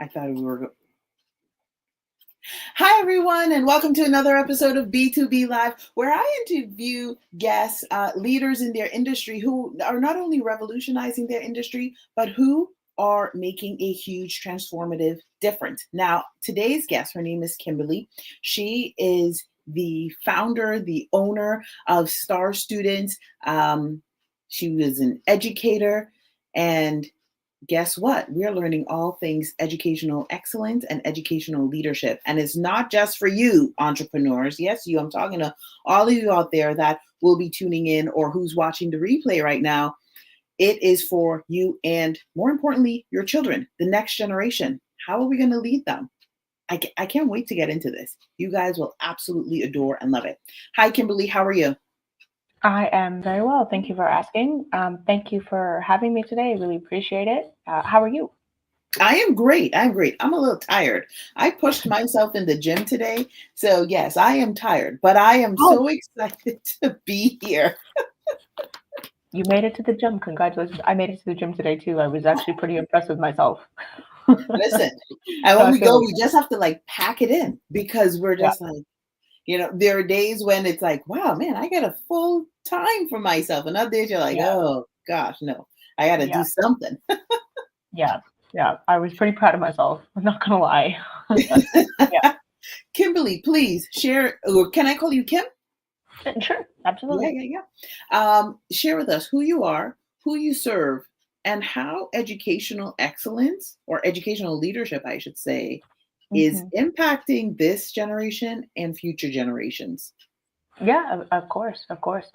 thought we were. Hi, everyone, and welcome to another episode of B2B Live, where I interview guests, leaders in their industry who are not only revolutionizing their industry, but who are making a huge transformative difference. Now, today's guest, her name is Kimberly. She is the founder, the owner of Star Students. She was an educator, and guess what? We're learning all things educational excellence and educational leadership. And it's not just for you, entrepreneurs. Yes, you. I'm talking to all of you out there that will be tuning in or who's watching the replay right now. It is for you and, more importantly, your children, the next generation. How are we going to lead them? I can't wait to get into this. You guys will absolutely adore and love it. Hi, Kimberly. How are you? I am very well. Thank you for asking. Thank you for having me today. I really appreciate it. How are you? I am great. I'm great. I'm a little tired. I pushed myself in the gym today. So, yes, I am tired, but I am Oh, so excited to be here. you made it to the gym. Congratulations. I made it to the gym today too. I was actually pretty impressed with myself. Listen, and So when I we feel go, like, we just have to like pack it in because we're yeah, just like, there are days when it's like, wow, man, I got a full time for myself. And other days you're like, yeah, oh gosh, no, I got to yeah, do something. yeah, yeah. I was pretty proud of myself. I'm not gonna lie. Yeah, Kimberly, please share, or can I call you Kim? sure, Yeah, absolutely. yeah, yeah. Share with us who you are, who you serve, and how educational excellence or educational leadership, I should say, is hmm impacting this generation and future generations. Yeah, of course, of course.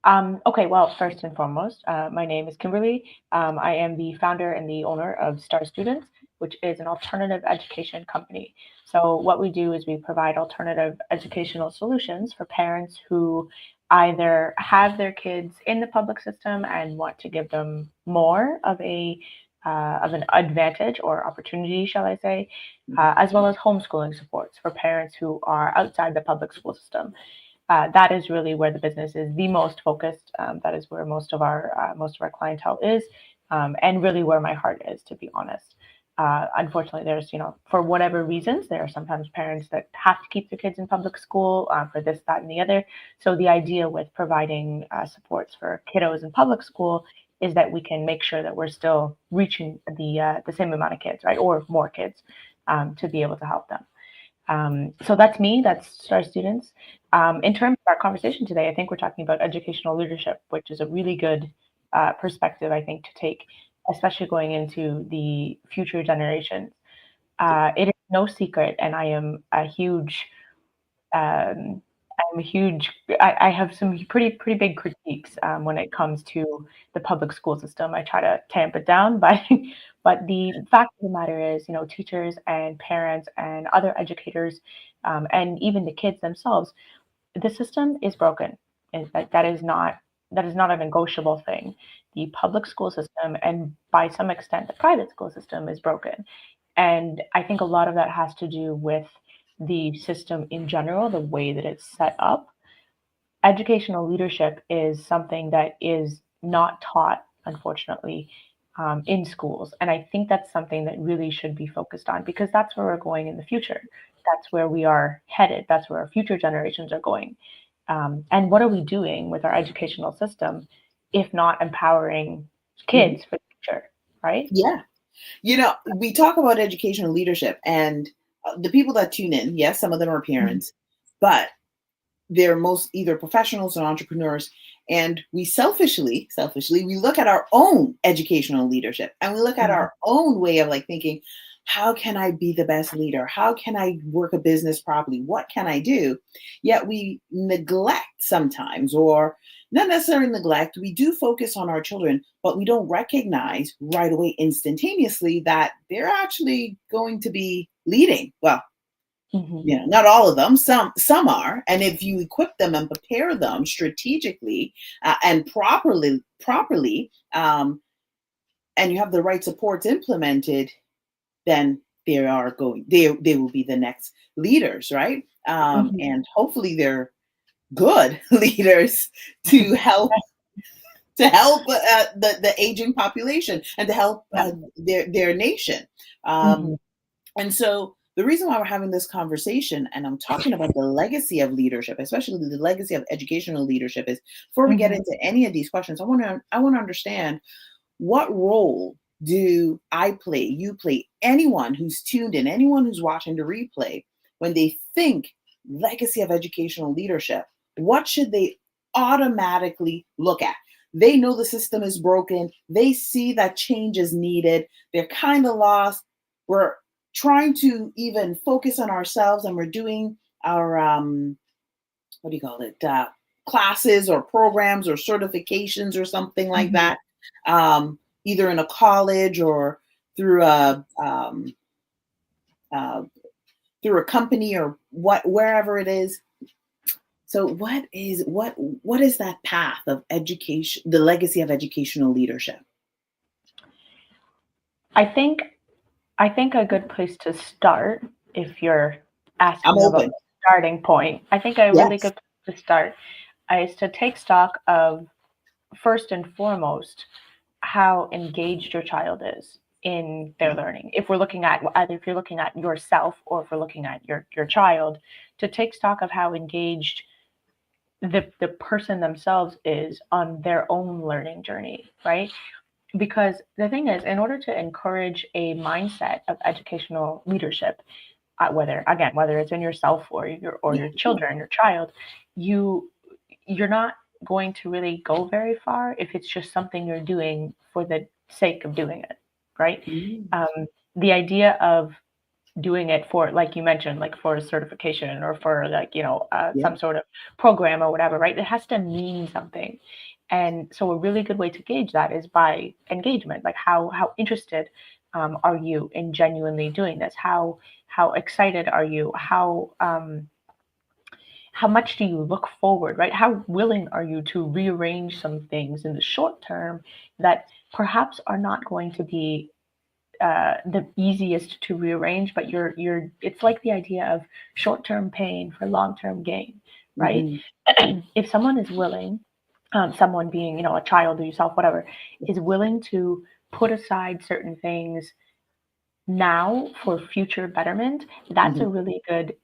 Okay, well, first and foremost, my name is Kimberly. I am the founder and the owner of Star Students, which is an alternative education company. So, what we do is we provide alternative educational solutions for parents who either have their kids in the public system and want to give them more of an advantage or opportunity, shall I say, as well as homeschooling supports for parents who are outside the public school system. That is really where the business is the most focused. That is where most of our clientele is, and really where my heart is, to be honest. Unfortunately, there's for whatever reasons, there are sometimes parents that have to keep their kids in public school for this, that, and the other. So the idea with providing supports for kiddos in public school is that we can make sure that we're still reaching the same amount of kids, right, or more kids, to be able to help them. So that's me, that's Star Students. In terms of our conversation today, I think we're talking about educational leadership, which is a really good perspective, I think, to take, especially going into the future generations. It is no secret, and um, I'm a huge, I have some pretty big critiques when it comes to the public school system. I try to tamp it down, but but the fact of the matter is, teachers and parents and other educators, and even the kids themselves, the system is broken. And that is not a negotiable thing. The public school system, and by some extent, the private school system, is broken. And I think a lot of that has to do with the system in general, the way that it's set up. Educational leadership is something that is not taught, unfortunately, in schools. And I think that's something that really should be focused on because that's where we're going in the future. That's where we are headed. That's where our future generations are going. And what are we doing with our educational system if not empowering Mhm. kids for the future, right? Yeah. We talk about educational leadership and the people that tune in, yes, some of them are Mhm. parents, but they're most either professionals or entrepreneurs. And we selfishly, we look at our own educational leadership and we look at Mhm. our own way of like thinking, how can I be the best leader? How can I work a business properly? What can I do? Yet we neglect sometimes, or not necessarily neglect, we do focus on our children, but we don't recognize right away instantaneously that they're actually going to be leading. Well, Mhm. not all of them. Some are, and if you equip them and prepare them strategically and properly, and you have the right supports implemented, then they will be the next leaders, right? Mhm. And hopefully they're good leaders to help the aging population and to help Yeah. their nation. Um, Mhm. And so the reason why we're having this conversation and I'm talking about the legacy of leadership, especially the legacy of educational leadership, is before we get Mhm. into any of these questions, I want to understand, what role do I play, you play, anyone who's tuned in, anyone who's watching the replay, when they think legacy of educational leadership? What should they automatically look at? They know the system is broken. They see that change is needed. They're kind of lost. We're trying to even focus on ourselves, and we're doing our what do you call it, classes or programs or certifications or something like Mhm. that, either in a college or through uh, through a company or wherever it is. So what is that path of education, the legacy of educational leadership? I think I think a good place to start, if you're I'm asking about open. the starting point, I think a really Yes. good place to start is to take stock of, first and foremost, how engaged your child is in their learning. If we're looking at either, if you're looking at yourself or if we're looking at your child, to take stock of how engaged the person themselves is on their own learning journey, right? Because the thing is, in order to encourage a mindset of educational leadership, whether it's in yourself or Yeah. your children, your child, you you're not going to really go very far if it's just something you're doing for the sake of doing it, right? Mm. Um, the idea of doing it for, like you mentioned, like for a certification or for, like, Yeah. some sort of program or whatever, right? It has to mean something. And so a really good way to gauge that is by engagement. Like, how interested are you in genuinely doing this? How excited are you? How much do you look forward, right? How willing are you to rearrange some things in the short term that perhaps are not going to be the easiest to rearrange, but you're it's like the idea of short-term pain for long-term gain, right? Hmm. If someone is willing, someone being, a child or yourself, whatever, is willing to put aside certain things now for future betterment, that's Hmm. a really good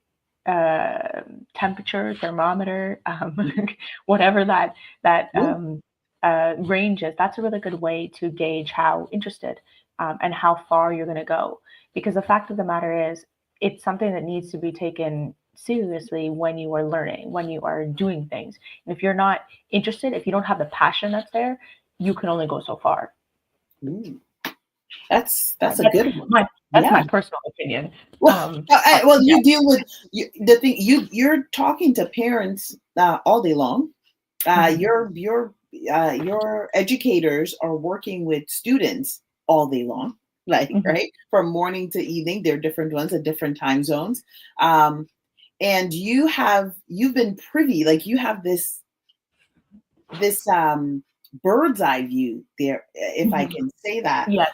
temperature thermometer, whatever that Yeah. range is. That's a really good way to gauge how interested and how far you're going to go. Because the fact of the matter is, it's something that needs to be taken seriously when you are learning, when you are doing things. And if you're not interested, if you don't have the passion that's there, you can only go so far. Mm. That's a That's good one. my that's Yeah. my personal opinion. Well, well, Yeah. you deal with the thing. You're talking to parents all day long. Mhm. Your educators are working with students all day long, like, Mhm. right, from morning to evening. They're different ones at different time zones, um, and you've been privy, like you have this bird's eye view there, if I Mhm. can say that, Yes.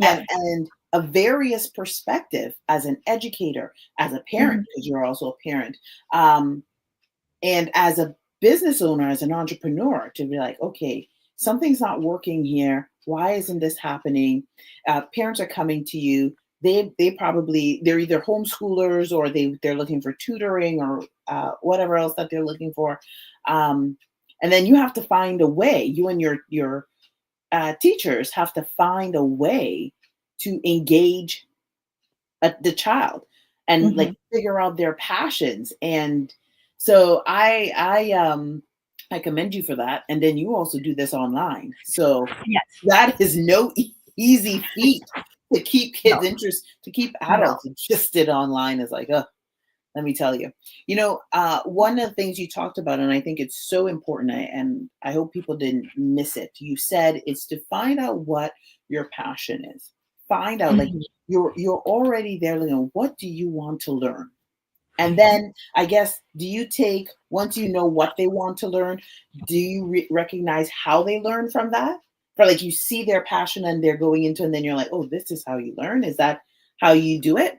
Yes. and a various perspective as an educator, as a parent, Mhm. because you're also a parent, um, and as a business owner, as an entrepreneur, to be like, okay, something's not working here. Why isn't this happening? Parents are coming to you. They're either homeschoolers or they're looking for tutoring or whatever else that they're looking for. Um, and then you have to find a way. You and your teachers have to find a way to engage the child and like Mhm. figure out their passions. And so I commend you for that. And then you also do this online, so Yes. that is no easy feat, to keep No. kids interest to keep No. adults interested online. Is like, let me tell you. One of the things you talked about, and I think it's so important, and I hope people didn't miss it. You said it's to find out what your passion is. Find out, like, Mhm. you're already there. Like, what do you want to learn? And Mhm. then I guess, do you take, once you know what they want to learn, do you recognize how they learn from that? For like, you see their passion and they're going into, and then you're like, oh, this is how you learn. Is that how you do it?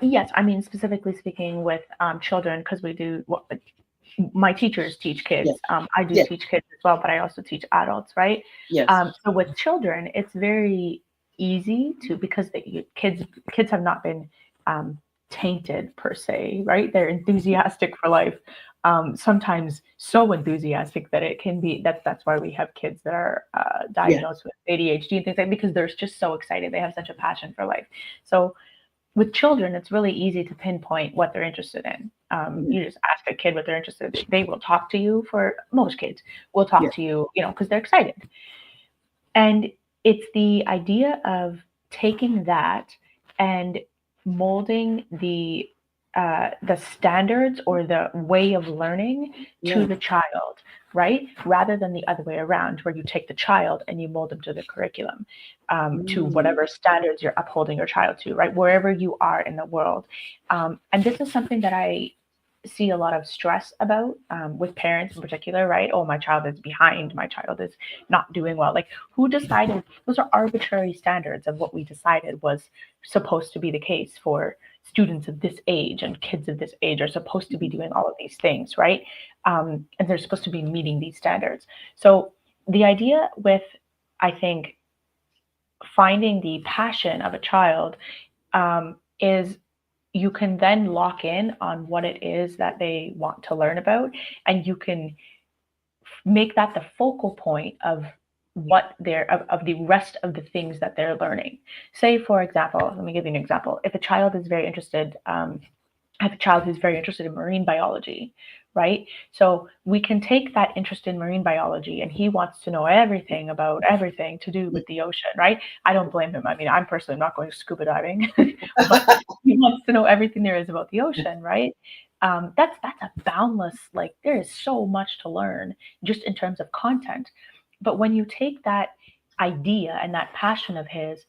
Yes, I mean, specifically speaking with children, because my teachers teach Yeah. kids. I do Yeah. teach kids as well, but I also teach adults, right? Yes. So with children, it's very easy to, because kids have not been tainted per se, right? They're enthusiastic for life. Sometimes so enthusiastic that it can be that's why we have kids that are Yeah. diagnosed with ADHD and things like, because they're just so excited. They have such a passion for life. So with children, it's really easy to pinpoint what they're interested in. Mhm. You just ask a kid what they're interested in. They will talk to you. For most kids, will Yeah. talk to you, because they're excited. And it's the idea of taking that and molding the standards or the way of learning to Yeah. the child, right? Rather than the other way around, where you take the child and you mold them to the curriculum, to Mm. whatever standards you're upholding your child to, right? Wherever you are in the world. And this is something that I see a lot of stress about, with parents in particular, right? Oh, my child is behind. My child is not doing well. Like, who decided? Those are arbitrary standards of what we decided was supposed to be the case for students of this age, and kids of this age are supposed to be doing all of these things, right? And they're supposed to be meeting these standards. So the idea with, I think, finding the passion of a child, is you can then lock in on what it is that they want to learn about, and you can make that the focal point of what they're of the rest of the things that they're learning. Say, for example, let me give you an example. If a child is very interested, I have a child who's very interested in marine biology, right? So we can take that interest in marine biology, and he wants to know everything about everything to do with the ocean, right? I don't blame him. I mean, I'm personally not going scuba diving, but he wants to know everything there is about the ocean, right? That's a boundless, like, there is so much to learn just in terms of content. But when you take that idea and that passion of his,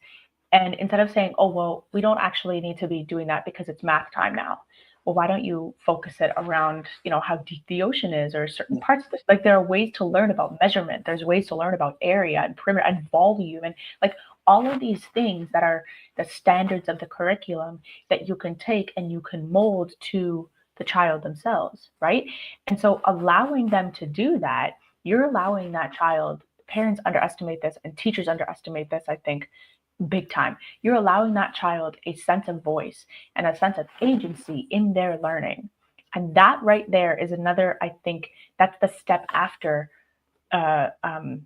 and instead of saying, oh, well, we don't actually need to be doing that because it's math time now. Well, why don't you focus it around, how deep the ocean is, or certain parts of this? Like, there are ways to learn about measurement. There's ways to learn about area and perimeter and volume, and like all of these things that are the standards of the curriculum that you can take and you can mold to the child themselves, right? And so allowing them to do that, you're allowing that child, parents underestimate this and teachers underestimate this, I think, big time. You're allowing that child a sense of voice and a sense of agency in their learning. And that right there is another, I think, that's the step after, uh, um,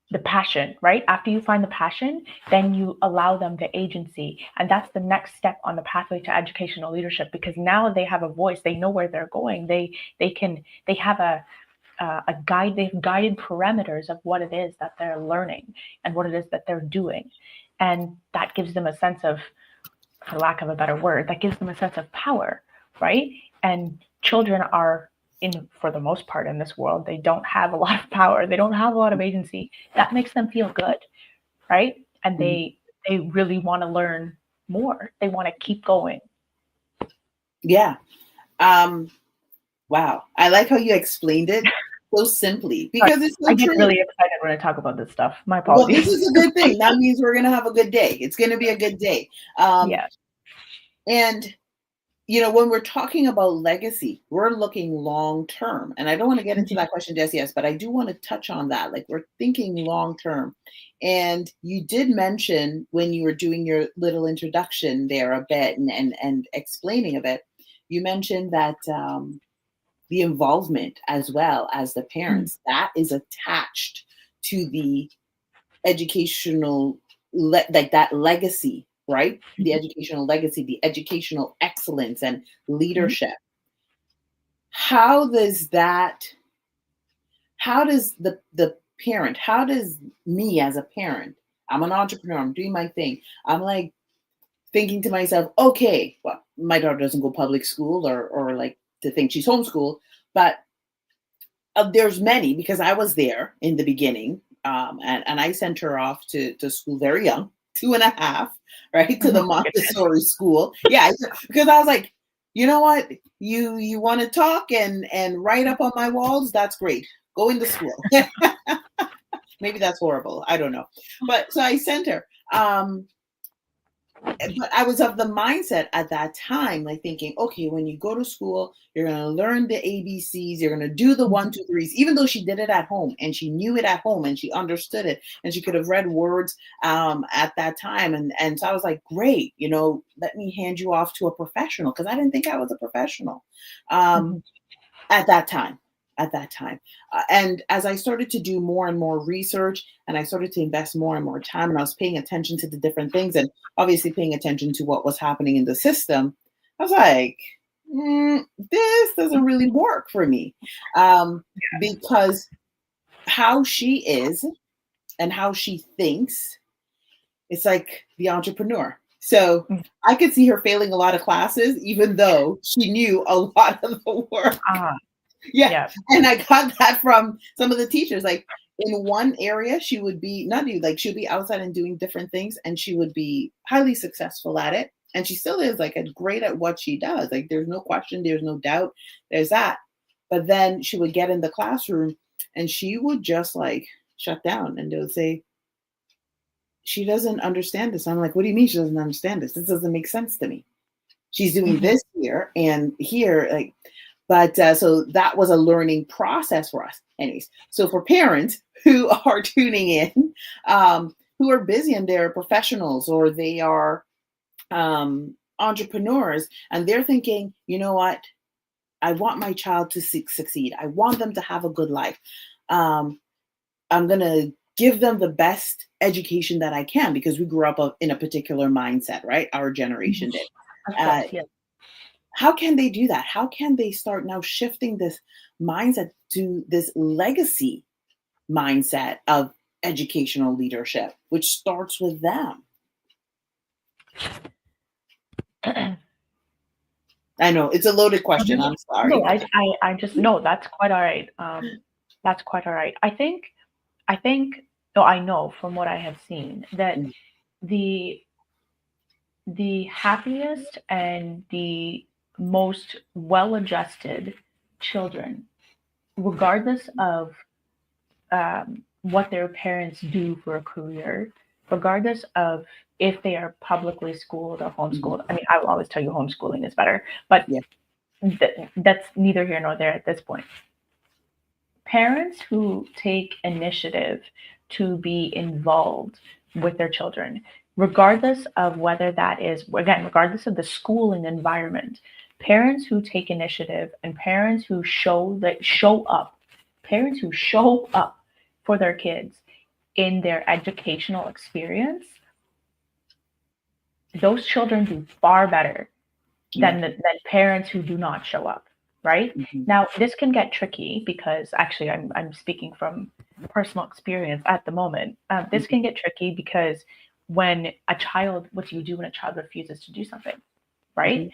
the passion, right? After you find the passion, then you allow them the agency. And that's the next step on the pathway to educational leadership, because now they have a voice, they know where they're going. They have a guide, they've guided parameters of what it is that they're learning and what it is that they're doing. And that gives them a sense of, for lack of a better word, that gives them a sense of power, right? And children are, in for the most part in this world, they don't have a lot of power, they don't have a lot of agency. That makes them feel good, right? And Mhm. they really want to learn more, they want to keep going. Yeah. Um, wow. I like how you explained it so simply Sorry, because it's I so get true. really excited when I talk about this stuff. My Well, this apologies. is a good thing. That means we're going to have a good day. It's going to be a good day. Um, Yeah. and when we're talking about legacy, we're looking long term. And I don't want to get into that question just yet, but I do want to touch on that. Like, we're thinking long term. And you did mention when you were doing your little introduction there a bit and explaining a bit, you mentioned that the involvement as well as the Mm, parents that is attached to the educational like that legacy, right? The mhm, educational legacy, the educational excellence and mhm, leadership. How does that how does the parent, how does me as a parent, I'm an entrepreneur, I'm doing my thing. I'm like thinking to myself, okay, well, my daughter doesn't go public school or like to think she's homeschooled, but there's many because I was there in the beginning, and I sent her off to school very young, 2.5, right, to mhm. the Oh my goodness. Montessori school. Yeah, because I was like, you know what, you want to talk and write up on my walls? That's great. Go into school. Maybe that's horrible. I don't know, but so I sent her. but I was of the mindset at that time, like thinking, okay, when you go to school, you're going to learn the ABCs, you're going to do the one, two, threes, even though she did it at home and she knew it at home and she understood it and she could have read words at that time. And so I was like, great, let me hand you off to a professional because I didn't think I was a professional. Um, Mhm. at that time and as I started to do more and more research and I started to invest more and more time and I was paying attention to the different things and obviously paying attention to what was happening in the system, I was like, this doesn't really work for me, um, because how she is and how she thinks, it's like the entrepreneur. So Mm. I could see her failing a lot of classes even though she knew a lot of the work. Ah, Yeah, yeah. and I got that from some of the teachers. Like in one area, she would be not new, like she'll be outside and doing different things, and she would be highly successful at it. And she still is like a great at what she does. Like there's no question, there's no doubt, there's that. But then she would get in the classroom and she would just like shut down and they would say, she doesn't understand this. I'm like, what do you mean she doesn't understand this? This doesn't make sense to me. She's doing Mhm. this here and here, like, but so that was a learning process for us anyways. So for parents who are tuning in, who are busy and they're professionals or they are entrepreneurs and they're thinking, you know what, I want my child to succeed, I want them to have a good life, um, I'm going to give them the best education that I can because we grew up in a particular mindset, right? Our Mhm. generation did. Of Uh, course, yeah. how can they do that? How can they start now shifting this mindset to this legacy mindset of educational leadership, which starts with them? I know it's a loaded question. I'm No, sorry. I just no, that's quite all right. That's quite all right. I think, no, I know from what I have seen that Mm, the the happiest and the most well-adjusted children, regardless of what their parents do for a career, regardless of if they are publicly schooled or mhm. homeschooled. I mean, I will always tell you homeschooling is better, but Yeah. that's neither here nor there at this point. Parents who take initiative to be involved with their children, regardless of whether that is, again, regardless of the schooling environment, parents who take initiative and parents who show up for their kids in their educational experience, those children do far better Yeah. than parents who do not show up, right? Mhm. Now, this can get tricky because actually I'm speaking from personal experience at the moment. This Mhm. can get tricky because what do you do when a child refuses to do something, right?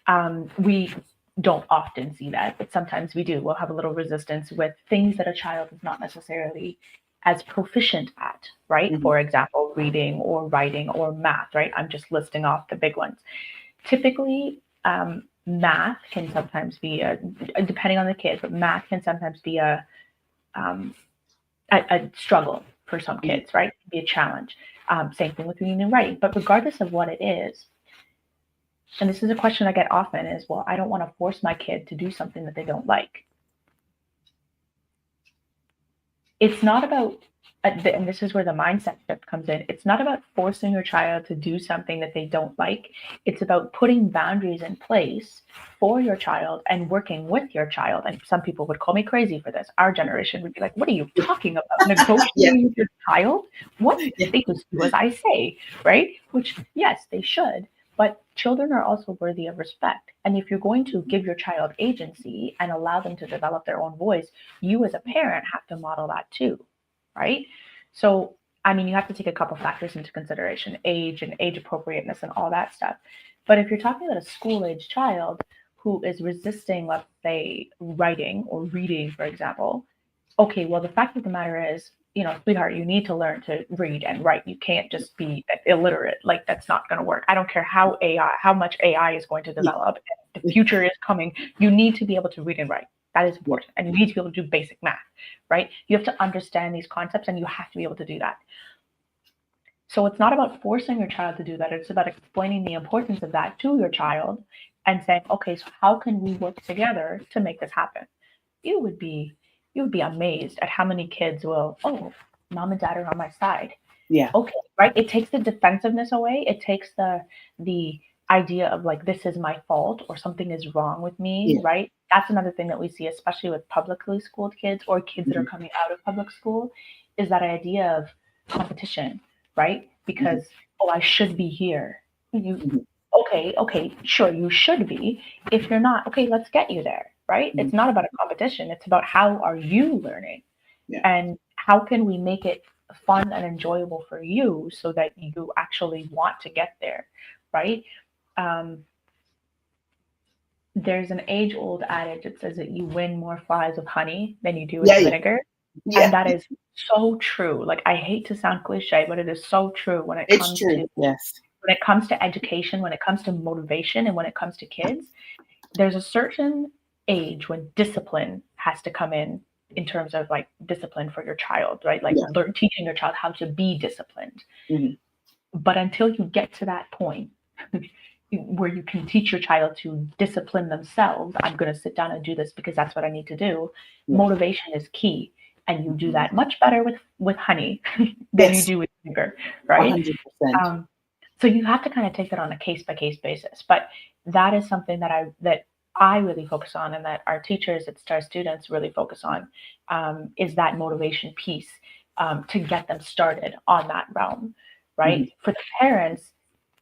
Mhm. We don't often see that, but sometimes we do. We'll have a little resistance with things that a child is not necessarily as proficient at, right? Mhm. For example, reading or writing or math, right? I'm just listing off the big ones. Typically, math can sometimes be depending on the kid, but math can sometimes be um, a struggle for some Mhm. kids, right? It can be a challenge. Same thing with reading and writing. But regardless of what it is, and this is a question I get often is, well, I don't want to force my kid to do something that they don't like. It's not about, and this is where the mindset shift comes in. It's not about forcing your child to do something that they don't like. It's about putting boundaries in place for your child and working with your child. And some people would call me crazy for this. Our generation would be like, what are you talking about? Yeah. Negotiating with your child? What? Yeah. They just do as I say, right? Which, yes, they should. But children are also worthy of respect. And if you're going to give your child agency and allow them to develop their own voice, you as a parent have to model that too, right? So, I mean, you have to take a couple factors into consideration, age and age appropriateness and all that stuff. But if you're talking about a school age child who is resisting, let's say, writing or reading, for example, okay, well, the fact of the matter is, sweetheart, you need to learn to read and write. You can't just be illiterate. Like that's not going to work. I don't care how much AI is going to Yeah. develop. The future is coming. You need to be able to read and write. That is Yeah. important. And you need to be able to do basic math, right? You have to understand these concepts and you have to be able to do that. So it's not about forcing your child to do that. It's about explaining the importance of that to your child and saying, okay, so how can we work together to make this happen? You would be you would be amazed at how many kids will, oh, mom and dad are on my side. Yeah. Okay, right? It takes the defensiveness away. It takes the idea of like this is my fault or something is wrong with me, Yeah. right? That's another thing that we see, especially with publicly schooled kids or kids that are Mhm. coming out of public school, is that idea of competition, right? Mhm. Because oh, I should be here. You Mhm. okay, sure, you should be. If you're not, okay, let's get you there, right? Mhm. It's not about a competition. It's about how are you learning Yeah. and how can we make it fun and enjoyable for you so that you actually want to get there, right? Um, there's an age old adage that says that you win more flies with honey than you do with Yeah. Yeah. vinegar. And Yeah. that is so true. Like, I hate to sound cliche, but it is so true It's true. Yes. when it comes to education, when it comes to motivation, and when it comes to kids. There's a certain age when discipline has to come in terms of like discipline for your child, right? Like Yeah. teaching your child how to be disciplined. Mhm. But until you get to that point where you can teach your child to discipline themselves, I'm going to sit down and do this because that's what I need to do. Yeah. Motivation is key. And you do Mhm. that much better with honey than you Yes. do with sugar, right? 100%. Um, so you have to kind of take that on a case by case basis. But that is something that I really focus on, and that our teachers at Star Students really focus on, is that motivation piece, to get them started on that realm, right? Mhm. For the parents,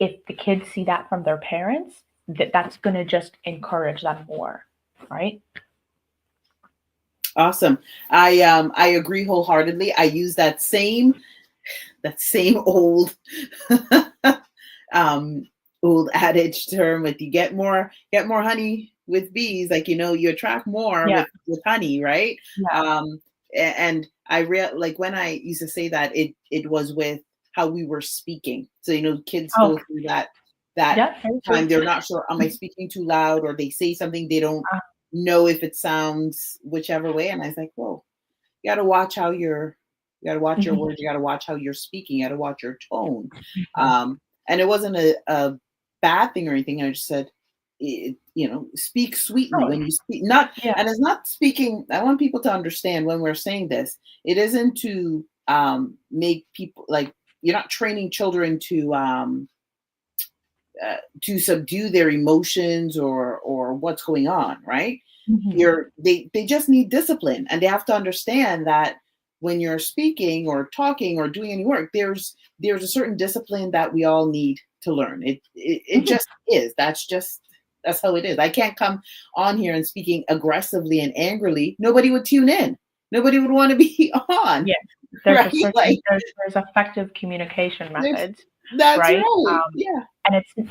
if the kids see that from their parents, that's going to just encourage them more, right? Awesome. I agree wholeheartedly. I use that same um old adage term with you get more honey with bees, like you attract more Yeah, with honey, right? yeah. And I like when I used to say that, it was with how we were speaking. So kids Oh, go through that yeah, very true. time. They're not sure, am I speaking too loud, or they say something, they don't Uh, know if it sounds whichever way. And I was like, whoa, you got to watch how you got to watch your mhm, words. You got to watch how you're speaking. You got to watch your tone. mhm. And it wasn't a bad thing or anything. I just said, speak sweetly Oh, when you speak. Not, yeah. and it's not speaking. I want people to understand when we're saying this. It isn't to make people like, you're not training children to subdue their emotions or what's going on, right? Mhm, They just need discipline, and they have to understand that when you're speaking or talking or doing any work, there's a certain discipline that we all need to learn. It mhm. just is. That's how it is. I can't come on here and speaking aggressively and angrily. Nobody would tune in. Nobody would want to be on, Yeah. There's a right? certain Like, there's effective communication there's methods, that's right? right. Yeah.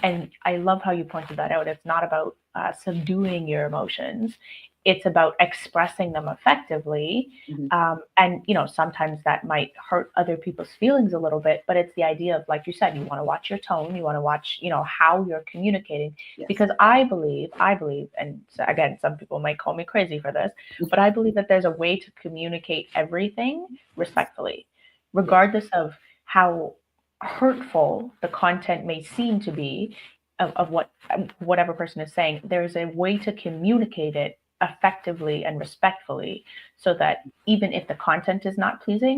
And I love how you pointed that out. It's not about subduing your emotions. It's about expressing them effectively. Mhm. And sometimes that might hurt other people's feelings a little bit, but it's the idea of, like you said, you want to watch your tone, you want to watch, how you're communicating. Yes. Because I believe, and so again, some people might call me crazy for this, but I believe that there's a way to communicate everything respectfully, Yeah. regardless of how hurtful the content may seem to be of whatever person is saying. There's a way to communicate it effectively and respectfully, so that even if the content is not pleasing,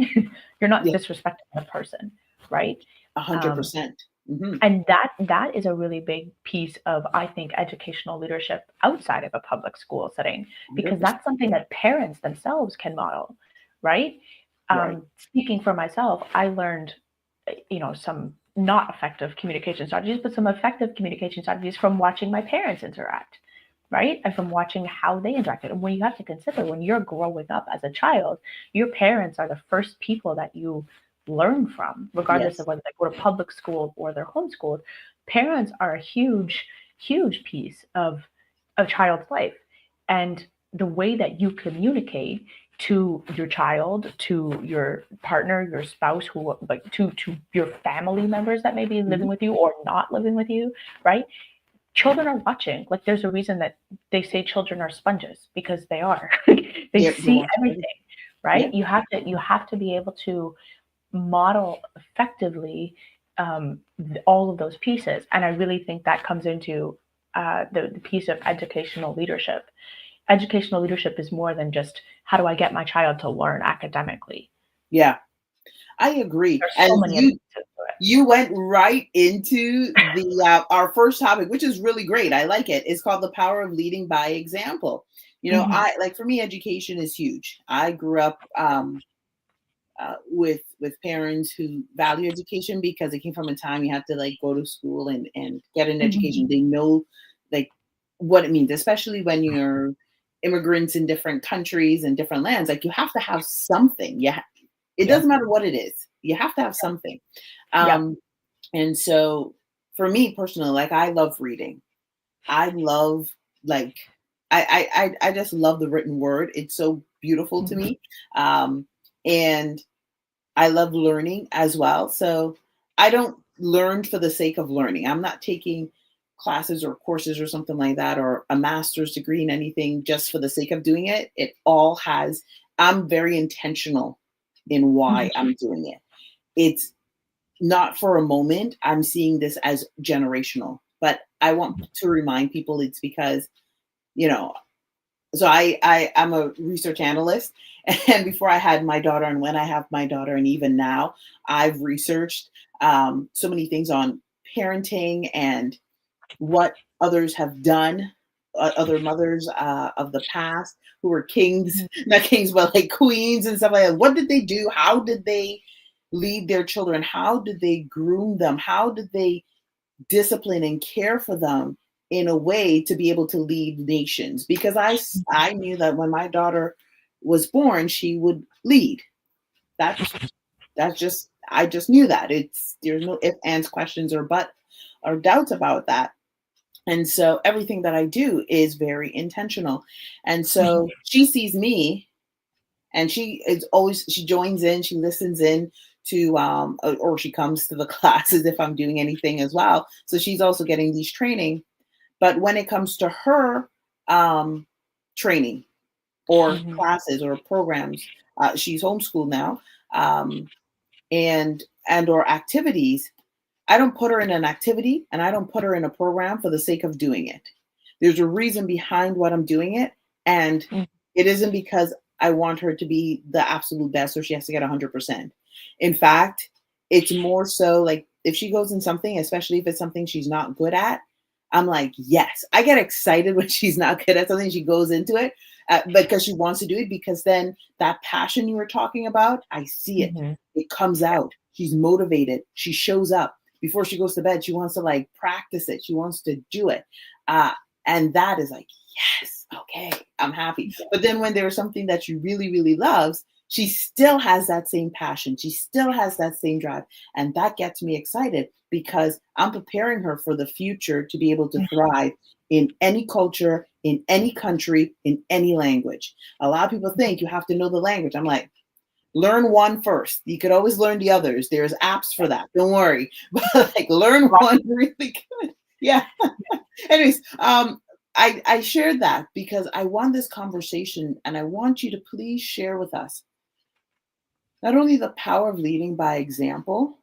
you're not Yeah. disrespecting the person, right? A hundred um, percent. Mm-hmm. and that is a really big piece of, I think, educational leadership outside of a public school setting, because 100%. that's something that parents themselves can model, right? Right. Speaking for myself, I learned some not effective communication strategies, but some effective communication strategies from watching my parents interact, right? And from watching how they interacted. And when you have to consider, when you're growing up as a child, your parents are the first people that you learn from, regardless Yes. of whether they go to public school or they're homeschooled. Parents are a huge, huge piece of a child's life. And the way that you communicate to your child, to your partner, your spouse, who like to your family members that may be Mm-hmm. living with you or not living with you, right? Children are watching. Like, there's a reason that they say children are sponges, because they are. They They see watch everything. everything, Yeah. right? You have to be able to model effectively all of those pieces. And I really think that comes into the piece of educational leadership. Educational leadership is more than just how do I get my child to learn academically. Yeah, I agree. There's so And many other pieces to it. you went right into the our first topic, which is really great. I like it. It's called the power of leading by example. Mm-hmm. I like, for me, education is huge. I grew up with parents who value education because it came from a time you had to like go to school and get an education. Mm-hmm. They know like what it means, especially when you're immigrants in different countries and different lands. Like, you have to have something. Yeah, it Yeah. doesn't matter what it is. You have to have something. Yeah. Um, and so for me personally, like, I love reading. I love, like, I just love the written word. It's so beautiful to Mm-hmm. me. And I love learning as well. So I don't learn for the sake of learning. I'm not taking classes or courses or something like that, or a master's degree in anything just for the sake of doing it. It all has, I'm very intentional in why Mm-hmm. I'm doing it. It's not for a moment. I'm seeing this as generational, but I want to remind people it's because, you know, so I'm a research analyst, and before I had my daughter, and when I have my daughter, and even now, I've researched so many things on parenting and what others have done, other mothers of the past who were kings, not kings, but like queens and stuff like that. What did they do? How did they lead their children? How did they groom them? How did they discipline and care for them in a way to be able to lead nations? Because I knew that when my daughter was born, she would lead. That's just, I just knew that. It's, there's no if, ands, questions, or but or doubts about that. And so everything that I do is very intentional. And Mm-hmm. so she sees me, and she joins in, she listens in to or she comes to the classes if I'm doing anything as well. So she's also getting these training. But when it comes to her um training or Mm-hmm. classes or programs, she's homeschooled now, um and or activities, I don't put her in an activity and I don't put her in a program for the sake of doing it. There's a reason behind what I'm doing it. And it isn't because I want her to be the absolute best or she has to get 100%. In fact, it's more so like, if she goes in something, especially if it's something she's not good at, I'm like, yes. I get excited when she's not good at something. She goes into it because she wants to do it, because then that passion you were talking about, I see it. Mm-hmm. It comes out. She's motivated. She shows up before she goes to bed. She wants to like practice it. She wants to do it. Uh, and that is like, yes, okay, I'm happy. But then when there's something that she really, really loves, she still has that same passion. She still has that same drive. And that gets me excited because I'm preparing her for the future to be able to thrive in any culture, in any country, in any language. A lot of people think you have to know the language. I'm like, learn one first. You could always learn the others. There's apps for that. Don't worry. But like, learn one really good. Yeah. Anyways, I shared that because I want this conversation and I want you to please share with us not only the power of leading by example,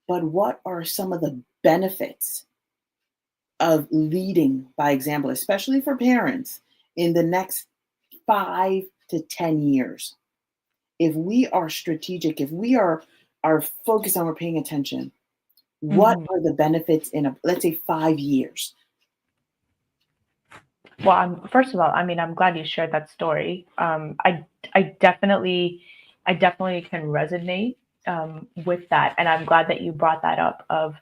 but what are some of the benefits of leading by example, especially for parents in the next 5 to 10 years. If we are strategic, if we are focused on, we're paying attention, what Mm-hmm. are the benefits in let's say 5 years? Well, first of all, I mean, I'm glad you shared that story. I definitely, I definitely can resonate with that, and I'm glad that you brought that up of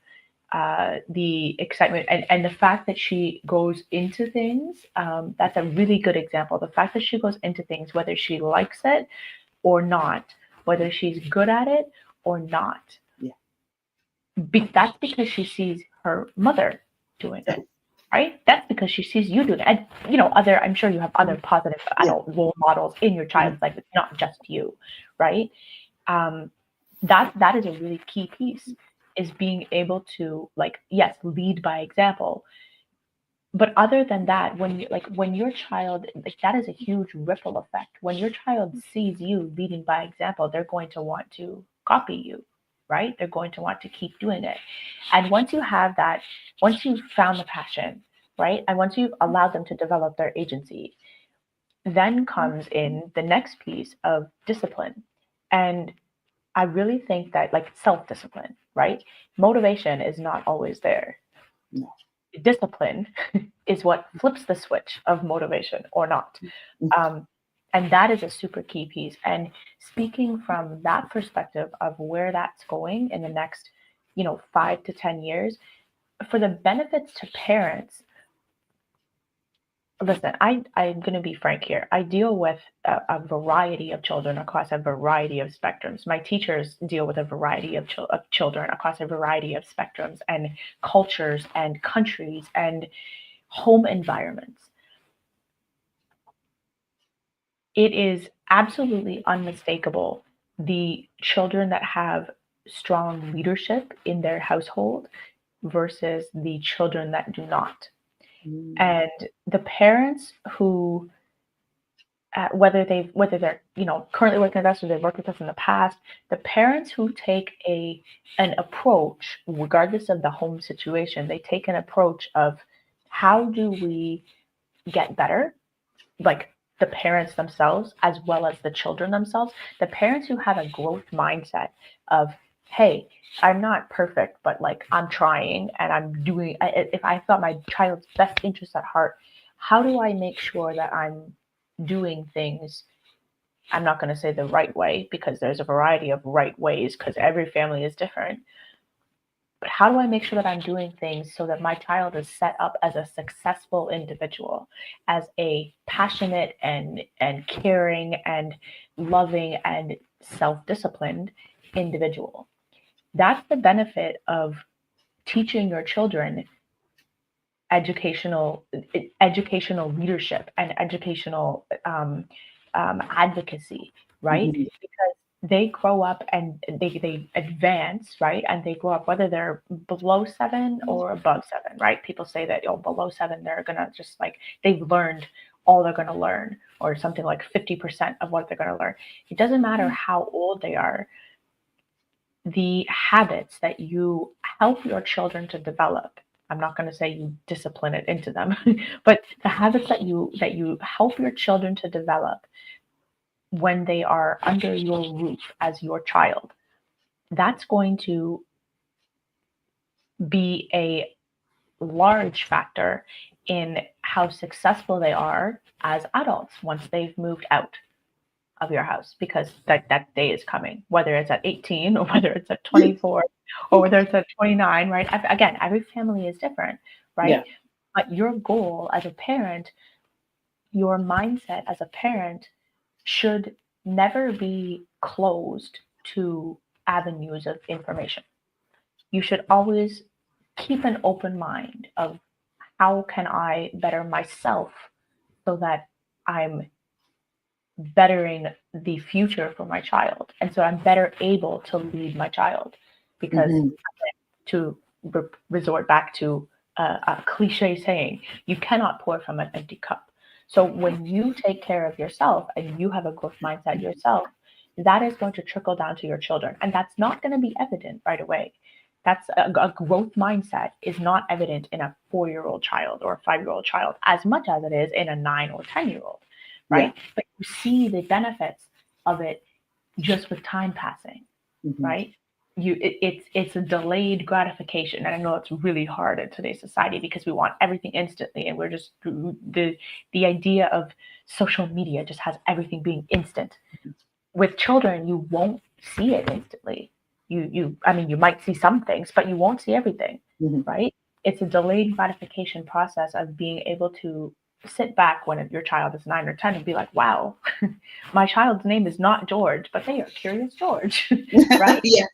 the excitement and the fact that she goes into things. That's a really good example. The fact that she goes into things, whether she likes it or not, whether she's good at it or not, Yeah. that's because she sees her mother doing Yeah. it, right? That's because she sees you doing it. And, you know, I'm sure you have other positive Yeah. adult role models in your Mhm. child's life. It's not just you, right? Um, that is a really key piece, is being able to, like, yes, lead by example. But other than that, when your child, like, that is a huge ripple effect. When your child sees you leading by example, they're going to want to copy you. right? They're going to want to keep doing it. And once you have that, once you've found the passion, right? And once you've allowed them to develop their agency, then comes in the next piece of discipline. And I really think that, like, self discipline, right? Motivation is not always there. No. Discipline is what flips the switch of motivation or not. Mhm. Um, and that is a super key piece. And speaking from that perspective of where that's going in the next, 5 to 10 years, for the benefits to parents, listen, I'm going to be frank here. I deal with a variety of children across a variety of spectrums. My teachers deal with a variety of children across a variety of spectrums and cultures and countries and home environments. It is absolutely unmistakable, the children that have strong leadership in their household versus the children that do not. Mm. And the parents who, whether they're currently working with us or they've worked with us in the past, the parents who take an approach, regardless of the home situation, they take an approach of, how do we get better, like the parents themselves as well as the children themselves. The parents who have a growth mindset of, hey, I'm not perfect, but like I'm trying and I'm doing, if I've got my child's best interest at heart, how do I make sure that I'm doing things, I'm not going to say the right way because there's a variety of right ways because every family is different, but how do I make sure that I'm doing things so that my child is set up as a successful individual, as a passionate and caring and loving and self-disciplined individual? That's the benefit of teaching your children educational educational leadership and educational advocacy, right? Mhm. Because they grow up and they advance, right? And they grow up whether they're below 7 or above 7, right? People say that, below 7 they're gonna just like, they've learned all they're gonna learn, or something like 50% of what they're gonna learn. It doesn't matter how old they are. The habits that you help your children to develop, I'm not going to say you discipline it into them, but the habits that you help your children to develop when they are under your roof as your child, that's going to be a large factor in how successful they are as adults once they've moved out of your house, because that day is coming, whether it's at 18 or whether it's at 24 or whether it's at 29, right? Again, every family is different, Yeah. right? But your goal as a parent, your mindset as a parent should never be closed to avenues of information. You should always keep an open mind of, how can I better myself so that I'm bettering the future for my child. And so I'm better able to lead my child, because, Mhm. to resort back to a cliche saying, you cannot pour from an empty cup. So when you take care of yourself and you have a growth mindset yourself, that is going to trickle down to your children. And that's not going to be evident right away. That's a growth mindset is not evident in a 4-year-old child or a 5-year-old child as much as it is in a 9 or 10-year-old, Yeah. right? But you see the benefits of it just with time passing, Mhm. right? It's a delayed gratification, and I know it's really hard in today's society because we want everything instantly, and we're just the idea of social media just has everything being instant. With children, you won't see it instantly. I mean, you might see some things, but you won't see everything, Mhm. right? It's a delayed gratification process of being able to sit back when your child is 9 or 10 and be like, wow, my child's name is not George, but they are Curious George, right? Yeah.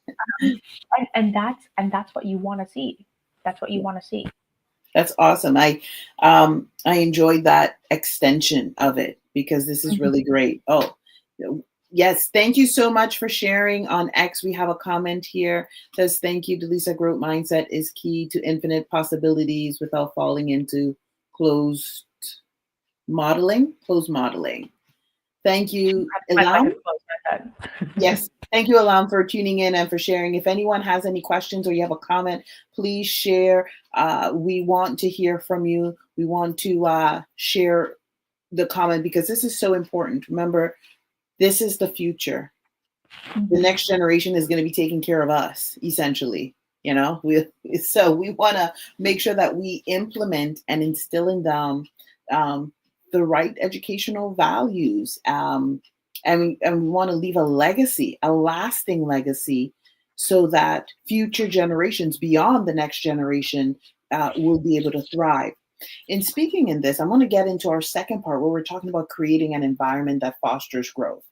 And that's what you want to see. That's what you want to see. That's awesome. I enjoyed that extension of it because this is Mhm. really great. Oh, yes. Thank you so much for sharing on X. We have a comment here. Says thank you, Delisa. Growth mindset is key to infinite possibilities without falling into closed modeling. Closed modeling. Thank you, I find Ilam. it close. that. Yes. Thank you, Alam, for tuning in and for sharing. If anyone has any questions or you have a comment, please share. We want to hear from you. We want to share the comment because this is so important. Remember, this is the future. The Mhm. next generation is going to be taking care of us, essentially. So we want to make sure that we implement and instill in them um, the right educational values, and we want to leave a legacy, a lasting legacy, so that future generations beyond the next generation will be able to thrive. In speaking in this, I want to get into our second part where we're talking about creating an environment that fosters growth.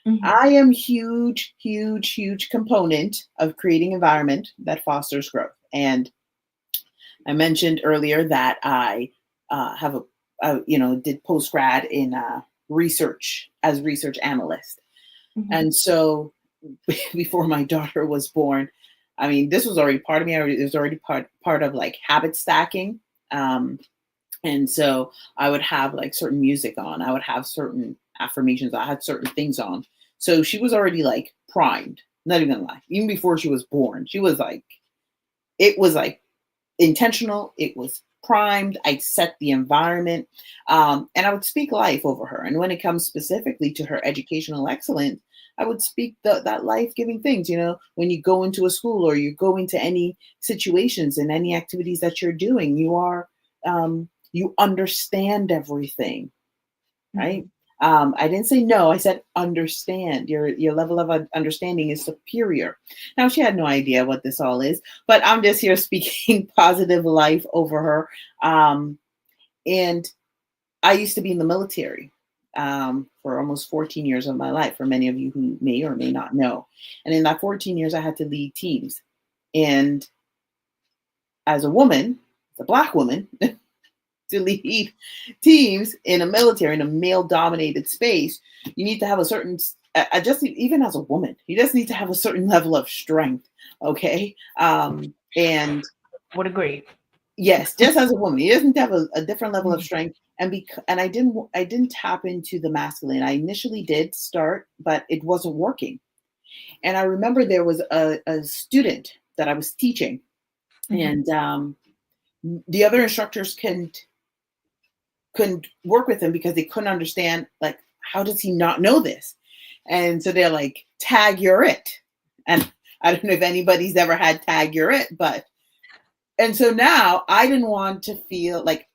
Mhm. I am huge, huge, huge component of creating environment that fosters growth. And I mentioned earlier that I have did post grad in research as research analyst. Mhm. And so before my daughter was born, I mean, this was already part of me. It was already part of like habit stacking. Um, and so I would have like certain music on. I would have certain affirmations. I had certain things on. So she was already like primed. Not even gonna lie. Even before she was born, she was like, it was like intentional. It was primed. I set the environment, and I would speak life over her. And when it comes specifically to her educational excellence, I would speak that life-giving things. When you go into a school or you go into any situations and any activities that you're doing, you understand everything, right? Mhm. I didn't say no. I said understand. Your level of understanding is superior. Now she had no idea what this all is, but I'm just here speaking positive life over her. And I used to be in the military for almost 14 years of my life. For many of you who may or may not know, and in that 14 years, I had to lead teams. And as a woman, as a Black woman, to lead teams in a military in a male dominated space, you need to have a certain just even as a woman, you just need to have a certain level of strength. Okay. And Would agree. yes, just as a woman, you just need to have a different level of Mhm. strength. And I didn't tap into the masculine. I initially did start, but it wasn't working. And I remember there was a student that I was teaching, Mhm. and the other instructors couldn't work with him because they couldn't understand, like, how does he not know this? And so they're like, tag, you're it. And I don't know if anybody's ever had tag, you're it, but and so now I didn't want to feel like,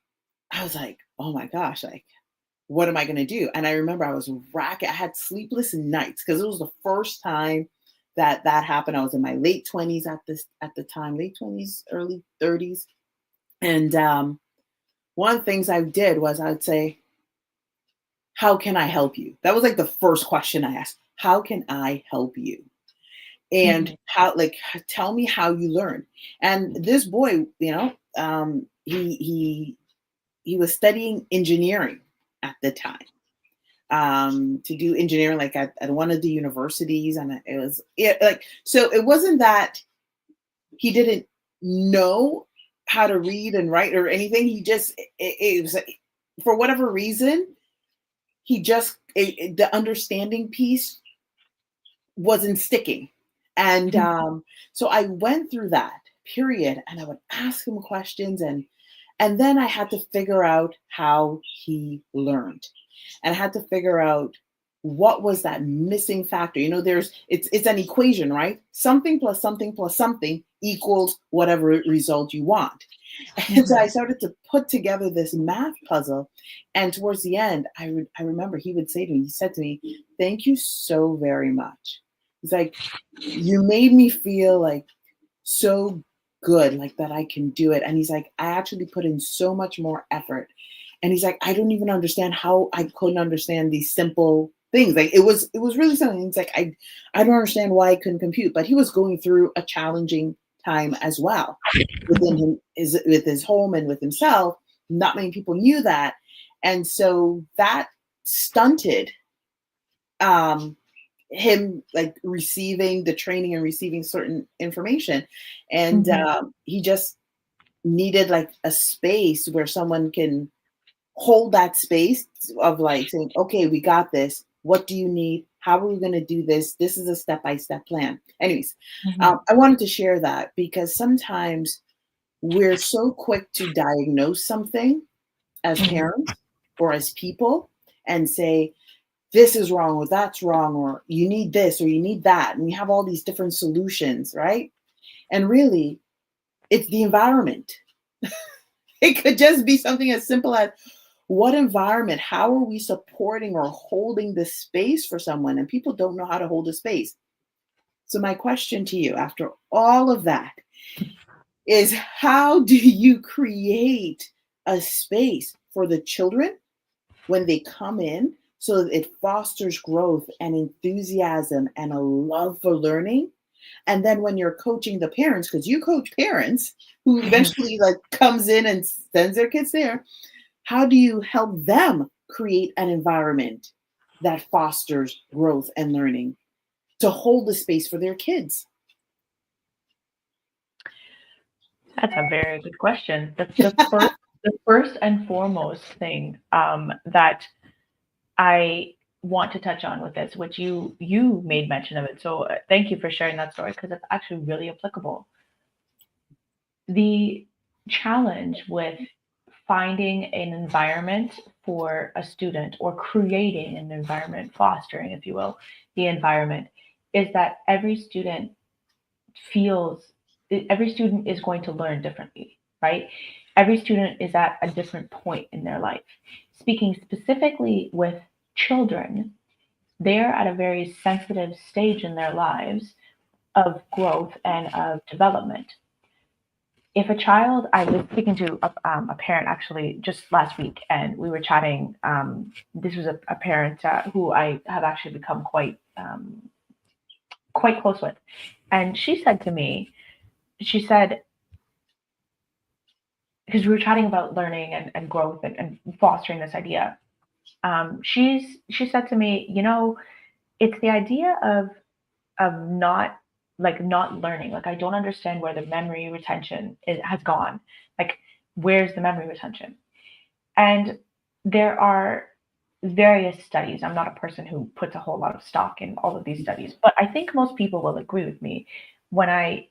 I was like, oh my gosh, like, what am I going to do? And I remember I was racking. I had sleepless nights because it was the first time that happened. I was in my late 20s at the time, late 20s, early 30s. And one of the things I did was I'd say, how can I help you? That was like the first question I asked. How can I help you? And Mhm. tell me how you learn. And this boy, he was studying engineering at the time, to do engineering like at one of the universities. And so it wasn't that he didn't know how to read and write or anything. It was for whatever reason, the understanding piece wasn't sticking. And Mhm. so I went through that period and I would ask him questions, and then I had to figure out how he learned. And I had to figure out what was that missing factor. It's an equation, right? Something plus something equals whatever result you want. And so I Mhm. started to put together this math puzzle. And towards the end, I remember he said to me, "Thank you so very much." He's like, "You made me feel like so good, like that I can do it." And he's like, "I actually put in so much more effort." And he's like, "I don't even understand how I couldn't understand these simple things. Like it was really something." He's like, I don't understand why I couldn't compute." But he was going through a challenging time as well within Mhm. him is with his home and with himself. Not many people knew that. And so that stunted um him like receiving the training and receiving certain information. And Mhm. he just needed like a space where someone can hold that space of like saying, okay, we got this. What do you need? How are we going to do this? This is a step-by-step plan. Anyways, Mhm. I wanted to share that because sometimes we're so quick to diagnose something as Mhm. parents or as people and say, this is wrong or that's wrong or you need this or you need that. And we have all these different solutions, right? And really, it's the environment. It could just be something as simple as what environment, how are we supporting or holding the space for someone? And people don't know how to hold a space. So, my question to you after all of that is how do you create a space for the children when they come in so that it fosters growth and enthusiasm and a love for learning? And then when you're coaching the parents, because you coach parents who Mhm. eventually like comes in and sends their kids there, how do you help them create an environment that fosters growth and learning to hold the space for their kids? That's a very good question. The first and foremost thing that I want to touch on with this, which you made mention of it. So thank you for sharing that story because it's actually really applicable. The challenge with finding an environment for a student or creating an environment, fostering, if you will, the environment, is that feels every student is going to learn differently, right? Every student is at a different point in their life. Speaking specifically with children, they're at a very sensitive stage in their lives of growth and of development. If a child, I was speaking to a parent actually just last week, and we were chatting. This was a parent who I have actually become quite close with, and she said to me, she said, because we were chatting about learning and growth and fostering this idea. She said to me, it's the idea of not learning. Like I don't understand where the memory retention has gone. Like where's the memory retention? And there are various studies. I'm not a person who puts a whole lot of stock in all of these studies, but I think most people will agree with me when I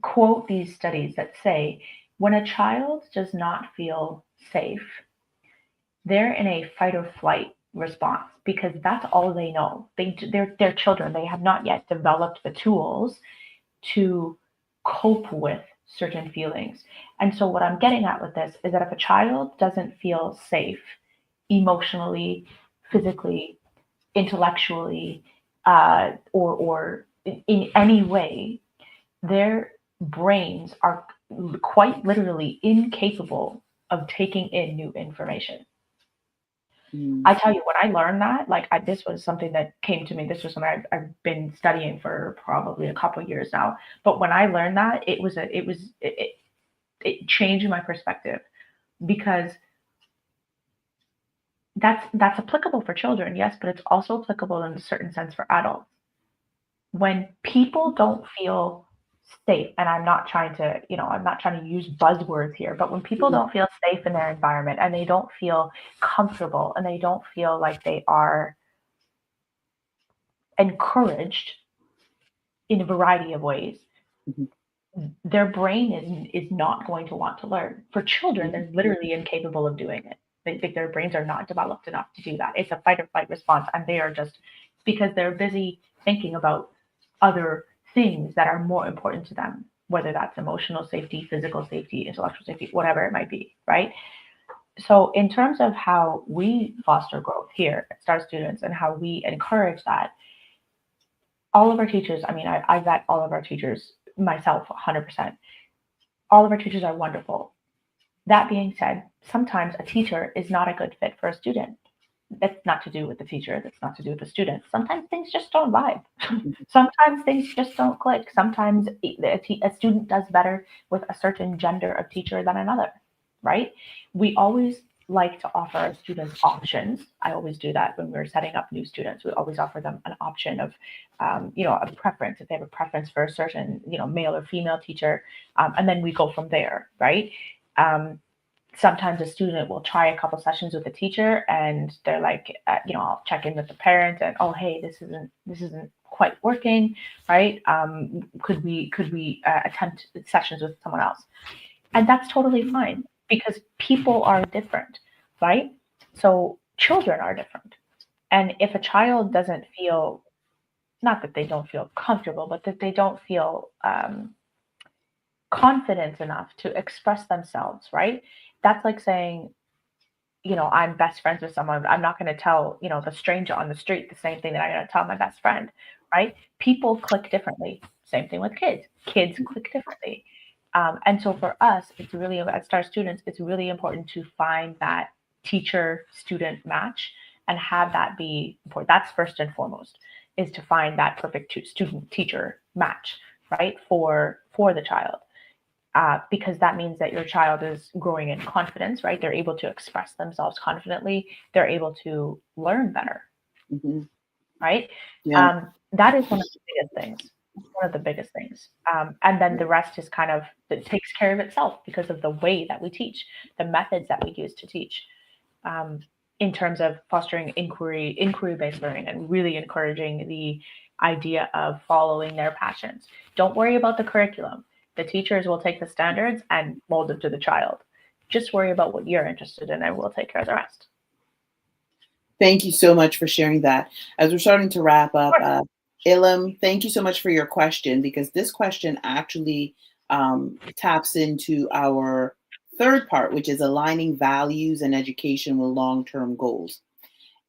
quote these studies that say when a child does not feel safe, they're in a fight or flight response because that's all they know. They're children. They have not yet developed the tools to cope with certain feelings. And so what I'm getting at with this is that if a child doesn't feel safe emotionally, physically, intellectually, or in any way, their brains are quite literally incapable of taking in new information. Mm, I tell you, when I learned that, this was something that came to me. This was something I've been studying for probably a couple of years now. But when I learned that, it changed my perspective because that's applicable for children, yes, but it's also applicable in a certain sense for adults. When people don't feel safe, and I'm not trying to use buzzwords here, but when people mhm, don't feel safe in their environment and they don't feel comfortable and they don't feel like they are encouraged in a variety of ways, mhm, their brain is not going to want to learn. For children, mhm, they're literally incapable of doing it. They think their brains are not developed enough to do that. It's a fight or flight response, and they are just because they're busy thinking about other things that are more important to them, whether that's emotional safety, physical safety, intellectual safety, whatever it might be, right? So, in terms of how we foster growth here at Star Students and how we encourage that, all of our teachers, I mean, I vet all of our teachers myself 100%. All of our teachers are wonderful. That being said, sometimes a teacher is not a good fit for a student. That's not to do with the teacher, that's not to do with the student. Sometimes things just don't vibe. mhm, Sometimes things just don't click. Sometimes a student does better with a certain gender of teacher than another, right? We always like to offer our students options. I always do that when we're setting up new students. We always offer them an option of, a preference if they have a preference for a certain, male or female teacher, and then we go from there, right? Um, sometimes a student will try a couple sessions with the teacher and they're like, I'll check in with the parent and, oh, hey, this isn't quite working, right? Could we attempt sessions with someone else? And that's totally fine because people are different, right? So children are different. And if a child doesn't feel, not that they don't feel comfortable, but that they don't feel confident enough to express themselves, right? That's like saying, I'm best friends with someone. I'm not going to tell, the stranger on the street the same thing that I'm going to tell my best friend, right? People click differently. Same thing with kids. Kids click differently. And so for us, it's really, as STAR students, it's really important to find that teacher student match and have that be important. That's first and foremost, is to find that perfect student teacher match, right? For the child. Because that means that your child is growing in confidence, right? They're able to express themselves confidently. They're able to learn better, Mm-hmm. right? Yeah. That is one of the biggest things. One of the biggest things. And then the rest is kind of, it takes care of itself because of the way that we teach, the methods that we use to teach. In terms of fostering inquiry-based learning, and really encouraging the idea of following their passions. Don't worry about the curriculum. The teachers will take the standards and mold them to the child. Just worry about what you're interested in, and we'll take care of the rest. Thank you so much for sharing that. As we're starting to wrap up, Of course. Ilham, thank you so much for your question, because this question actually taps into our third part, which is aligning values and education with long-term goals.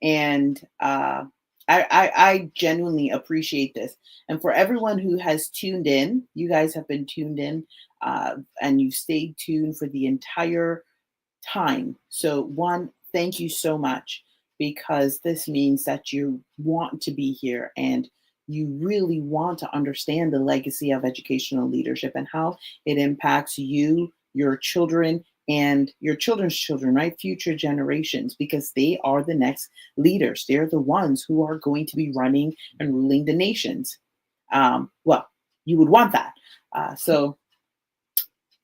And I genuinely appreciate this. And for everyone who has tuned in, you guys have been tuned in, and you stayed tuned for the entire time. So, one, thank you so much, because this means that you want to be here and you really want to understand the legacy of educational leadership and how it impacts you, your children, and your children's children, right? Future generations, because they are the next leaders. They're the ones who are going to be running and ruling the nations. Well, you would want that. So,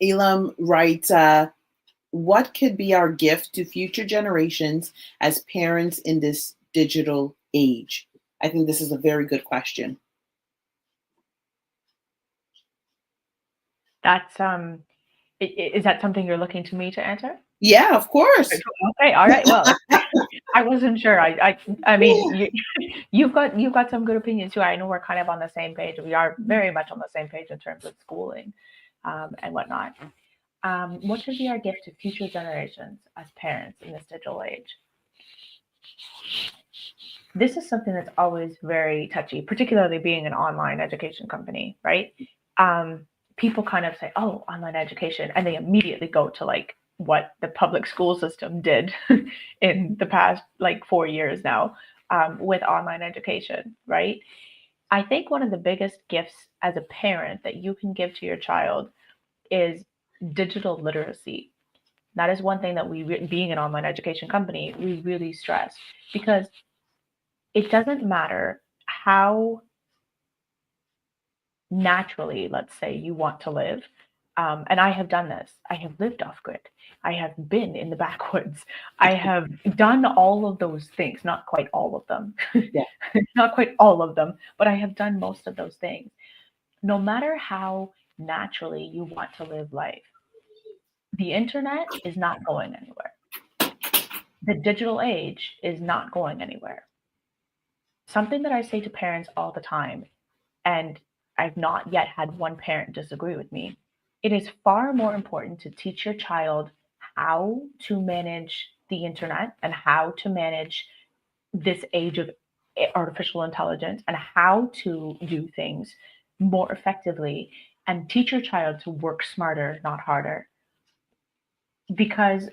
Elam writes, what could be our gift to future generations as parents in this digital age? I think this is a very good question. That's is that something you're looking to me to answer? Yeah, of course. Okay, all right. Well, I wasn't sure. I mean, you've got some good opinions too. I know we're kind of on the same page. We are very much on the same page in terms of schooling, and whatnot. What should be our gift to future generations as parents in this digital age? This is something that's always very touchy, particularly being an online education company, right? Um, People kind of say, "Oh, online education," and they immediately go to like what the public school system did in the past like 4 years now, with online education, right? I think one of the biggest gifts as a parent that you can give to your child is digital literacy. That is one thing that being an online education company, we really stress, because it doesn't matter how naturally, let's say, you want to live. And I have done this. I have lived off grid. I have been in the backwoods. I have done all of those things, not quite all of them, Yeah. not quite all of them, but I have done most of those things. No matter how naturally you want to live life, the internet is not going anywhere. The digital age is not going anywhere. Something that I say to parents all the time, and I've not yet had one parent disagree with me, it is far more important to teach your child how to manage the internet and how to manage this age of artificial intelligence and how to do things more effectively, and teach your child to work smarter, not harder. Because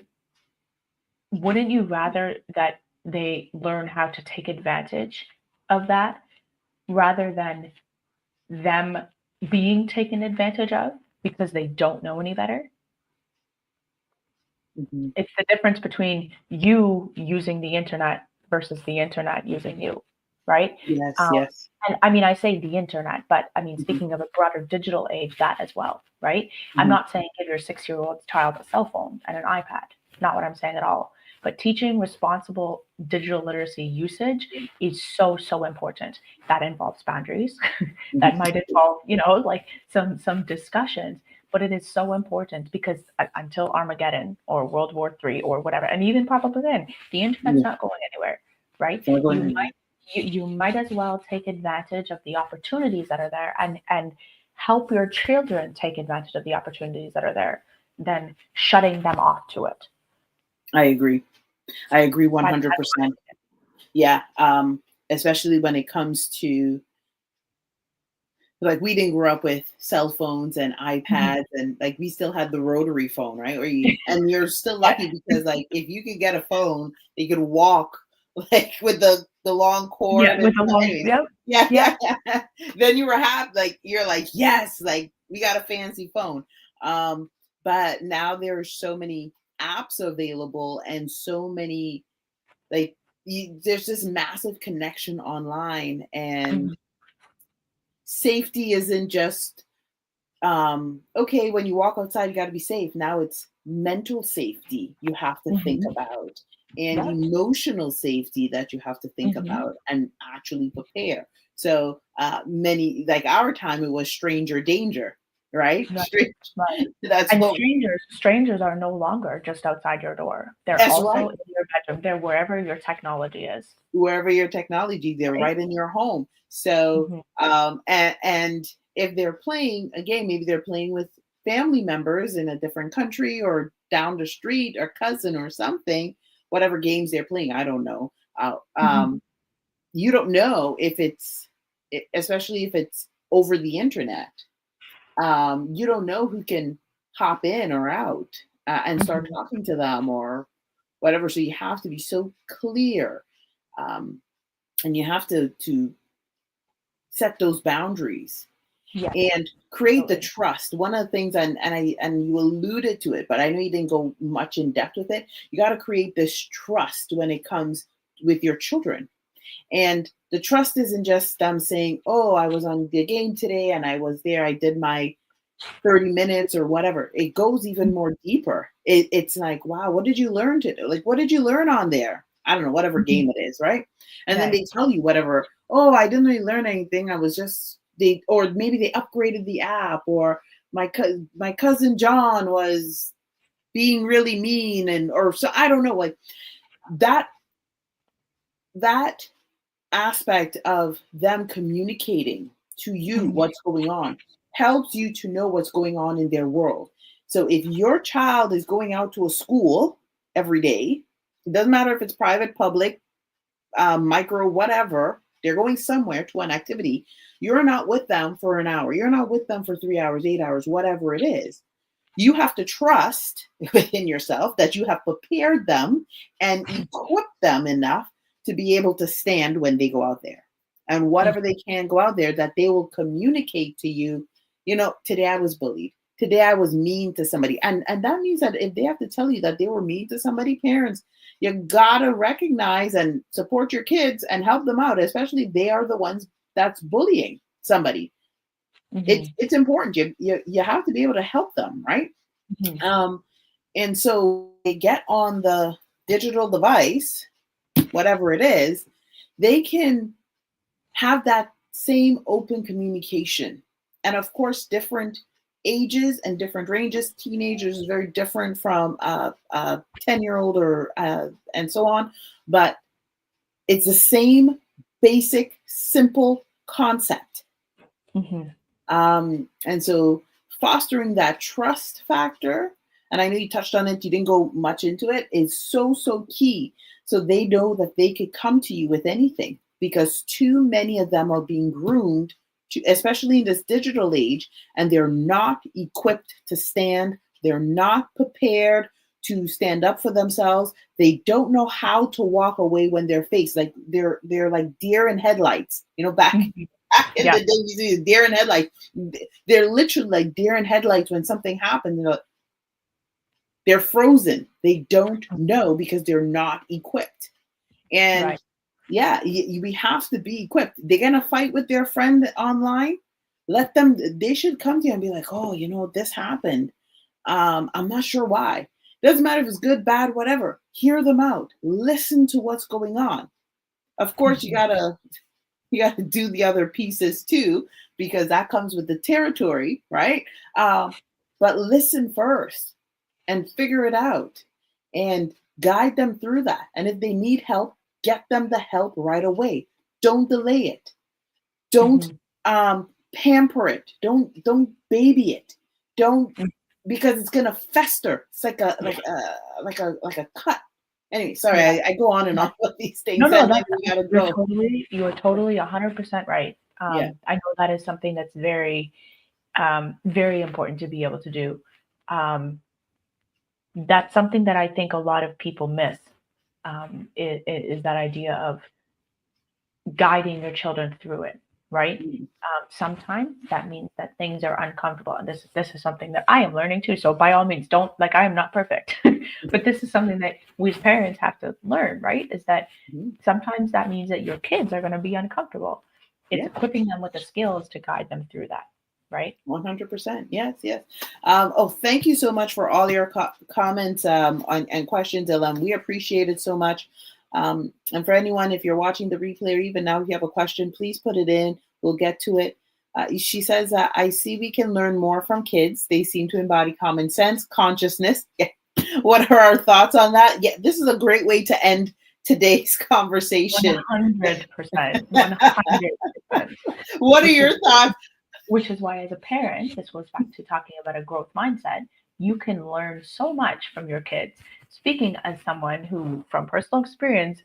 wouldn't you rather that they learn how to take advantage of that rather than them being taken advantage of because they don't know any better? Mm-hmm. It's the difference between you using the internet versus the internet using you, right? Yes, Um, yes. and I mean, I say the internet, but I mean, Mm-hmm. speaking of a broader digital age, that as well, right? I'm Mm-hmm. not saying give your 6-year-old child a cell phone and an iPad. not what I'm saying at all. But teaching responsible digital literacy usage is so, so important. That involves boundaries. That might involve, like some discussions, but it is so important because until Armageddon or World War III or whatever, and even probably then, the internet's Yeah, not going anywhere, right? it's not going You anywhere. you might as well take advantage of the opportunities that are there and help your children take advantage of the opportunities that are there than shutting them off to it. I agree. I agree That's my 100%. Yeah. Especially when it comes to, like, we didn't grow up with cell phones and opinion. iPads, and like we still had the rotary phone, right? And you're still Yeah, lucky because like if you could get a phone, you could walk like with the long yeah, cord and with a long, anyways. yep, Yeah, yeah. yeah, yeah. Then you were happy, like you're like, yes, like we got a fancy phone. Um, but now there's so many apps available and so many like there's this massive connection online, and Mhm, safety isn't just okay, when you walk outside you got to be safe. Now it's mental safety you have to think mhm, about, and yeah, emotional safety that you have to think mhm. about and actually prepare. So many, like our time, it was stranger danger, right? Right, right. That's And what. strangers are no longer just outside your door. They're That's also right. in your bedroom. They're wherever your technology is, Wherever your technology, they're right? right in your home. So Mhm, and if they're playing a game, maybe they're playing with family members in a different country or down the street or cousin or something, whatever games they're playing, I don't know. mhm, You don't know if especially if it's over the internet. You don't know who can hop in or out and start mhm. talking to them or whatever. So you have to be so clear, um, and you have to set those boundaries Yes, and create the absolutely. trust. One of the things, and you alluded to it, but I know you didn't go much in depth with it. You got to create this trust when it comes with your children. And the trust isn't just them saying, oh, I was on the game today and I was there, I did my 30 minutes or whatever. It goes even more deeper. It's like, wow, what did you learn to do? Like, what did you learn on there? I don't know, whatever Mhm. game it is, right? And then Right. they tell you whatever, oh, I didn't really learn anything. I was just, or maybe they upgraded the app, or my cousin John was being really mean, and, or so, I don't know, like that, that aspect of them communicating to you Mhm, what's going on helps you to know what's going on in their world. So if your child is going out to a school every day, it doesn't matter if it's private, public, micro, whatever, they're going somewhere to an activity. You're not with them for an hour. You're not with them for 3 hours, 8 hours, whatever it is. You have to trust within yourself that you have prepared them and equipped them enough to be able to stand when they go out there. And mhm. whatever they can go out there, that they will communicate to you, today I was bullied. Today I was mean to somebody. And that means that if they have to tell you that they were mean to somebody, parents, you gotta recognize and support your kids and help them out, especially if they are the ones that's bullying somebody. Mhm, It's important. You have to be able to help them, right? mhm, Um, and so they get on the digital device, whatever it is, they can have that same open communication. And of course, different ages and different ranges. Teenagers is very different from a 10-year-old or and so on. But it's the same basic, simple concept. mhm. And so fostering that trust factor, and I know you touched on it, you didn't go much into it, is so, so key. So they know that they could come to you with anything, because too many of them are being groomed, especially in this digital age, and they're not equipped to stand. They're not prepared to stand up for themselves. They don't know how to walk away when they're faced. Like they're like deer in headlights. Mhm. Back in Yeah, the day, you see deer in headlights. They're literally like deer in headlights when something happens. They're frozen. They don't know because they're not equipped. And right. yeah, we have to be equipped. They're gonna fight with their friend online. Let them. They should come to you and be like, "Oh, this happened. I'm not sure why." Doesn't matter if it's good, bad, whatever. Hear them out. Listen to what's going on. Of course, Mhm. you gotta do the other pieces too, because that comes with the territory, right? Um, but listen first and figure it out and guide them through that. And if they need help, get them the help right away. Don't delay it. Don't Mhm. pamper it. Don't baby it. Don't, Mm. because it's gonna fester. It's like a Yeah. like a cut. Anyway, sorry, Yeah. I go on and Yeah. on with these No, things, no, and then that's we gotta you're go. totally 100% right. Yeah. I know that is something that's very important to be able to do. Um, that's something that I think a lot of people miss, is that idea of guiding your children through it, right? Mm, Sometimes that means that things are uncomfortable, and this is something that I am learning too. So by all means, don't like I am not perfect, but this is something that we as parents have to learn, right? Is that mhm. sometimes that means that your kids are going to be uncomfortable. It's Yeah. equipping them with the skills to guide them through that, right? 100%. Yes, yes. Oh, thank you so much for all your comments and questions, Ilam. We appreciate it so much. And for anyone, if you're watching the replay or even now, if you have a question, please put it in. We'll get to it. She says, I see we can learn more from kids. They seem to embody common sense, consciousness. Yeah. What are our thoughts on that? Yeah, this is a great way to end today's conversation. 100%, 100%. What are Which is your thoughts? Which is why, as a parent, this goes back to talking about a growth mindset. You can learn so much from your kids. Speaking as someone who, from personal experience,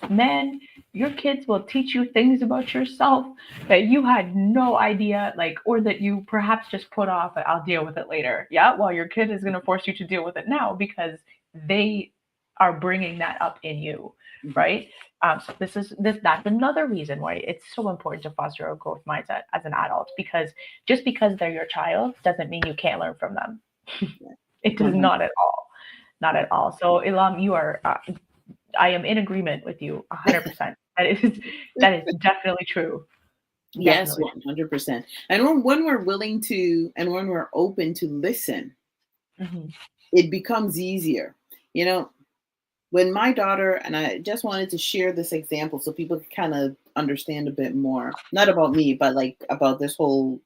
man, your kids will teach you things about yourself that you had no idea, like, or that you perhaps just put off. I'll deal with it later. Yeah, well, your kid is going to force you to deal with it now because they are bringing that up in you, Mhm. right? So that's another reason why it's so important to foster a growth mindset as an adult, because just because they're your child doesn't mean you can't learn from them. Yeah, It does 100. not at all, not Yeah. at all. So Ilam, you are I am in agreement with you 100%. That is definitely true. Yes, Definitely true. 100%. And when we're willing to, and when we're open to listen, Mhm. it becomes easier. You know, when my daughter, and I just wanted to share this example so people can kind of understand a bit more, not about me, but like about this whole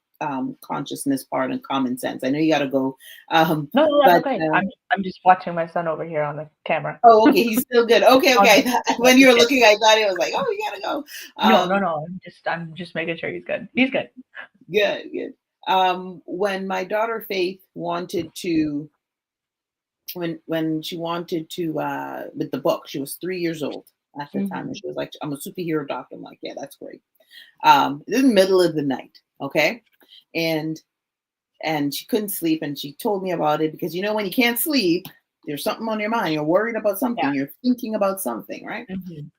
consciousness part and common sense. I know you got to go. No, no, that's But okay. I'm just watching my son over here on the camera. oh, okay, he's still good. Okay, Oh, okay. no. No, When you he's were good. looking, I thought it was like, oh, you got to go. No, no, Um, no. I'm just making sure he's good. He's good. Good, good. When my daughter Faith wanted to, when she wanted to, with the book, she was 3 years old at the time, and Mhm. she was like, "I'm a superhero doctor." I'm like, "Yeah, that's great." This is the middle of the night, okay, and she couldn't sleep, and she told me about it because when you can't sleep, there's something on your mind. You're worried about Yeah. something. You're thinking about something, right? Mhm.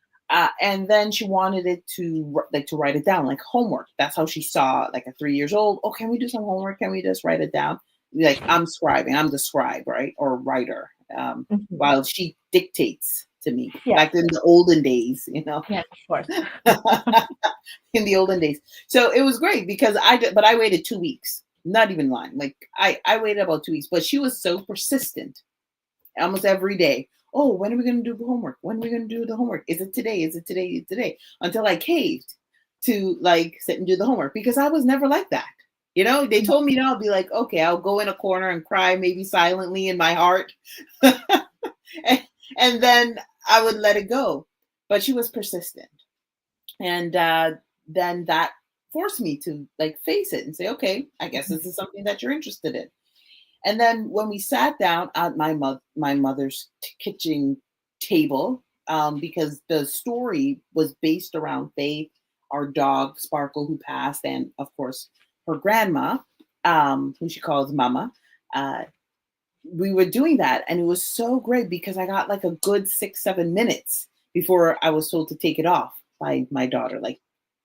And then she wanted it to write it down like homework. That's how she saw like a 3 years old. Oh, can we do some homework? Can we just write it down? Like I'm scribing. I'm the scribe, right, or writer. Mhm. While she dictates to me, Yeah. back in the olden days, Yes, of course. in the olden days. So it was great because but I waited 2 weeks. Not even lying. Like I waited about 2 weeks, but she was so persistent almost every day. Oh, when are we going to do the homework? When are we going to do the homework? Is it today? Is it today? Is it today? Until I caved to like sit and do the homework because I was never like that. They No. told me, I'll be like, okay, I'll go in a corner and cry, maybe silently in my heart. and, and then I would let it go. But she was persistent. And then that forced me to like face it and say, okay, I guess Mhm. this is something that you're interested in. And then when we sat down at my mother's kitchen table, because the story was based around Faith, our dog Sparkle, who passed, and of course her grandma, who she calls Mama. Uh, we were doing that, and it was so great because I got like a good 6-7 minutes before I was told to take it off by my daughter. Like,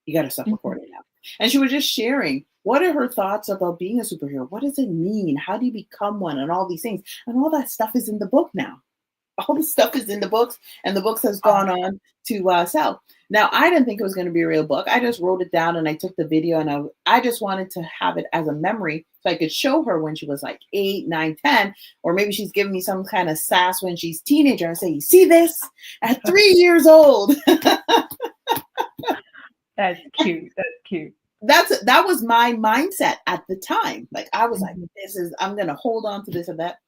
you got to stop Mhm. recording now. And she was just sharing what are her thoughts about being a superhero? What does it mean? How do you become one? And all these things. And all that stuff is in the book now. all the stuff is in the books, and the books has gone on to sell. Now, I didn't think it was going to be a real book. I just wrote it down and I took the video, and I just wanted to have it as a memory so I could show her when she was like 8, 9, 10, or maybe she's giving me some kind of sass when she's teenager. I say, you see this at 3 years old. That's cute. That's cute. That was my mindset at the time. Like I was like, Mhm. I'm going to hold on to this or that.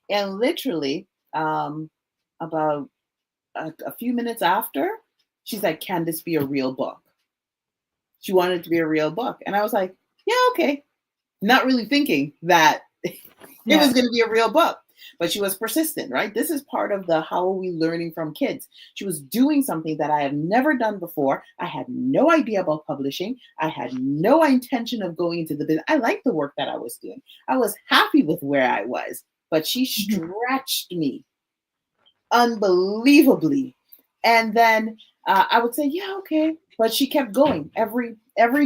And literally, about a few minutes after, she's like, can this be a real book? She wanted it to be a real book. And I was like, yeah, okay. Not really thinking that it was Yeah. going to be a real book. But she was persistent, right? This is part of the how are we learning from kids. She was doing something that I have never done before. I had no idea about publishing. I had no intention of going into the business. I liked the work that I was doing. I was happy with where I was, but she Mhm. stretched me unbelievably. And then I would say, yeah, okay. But she kept going every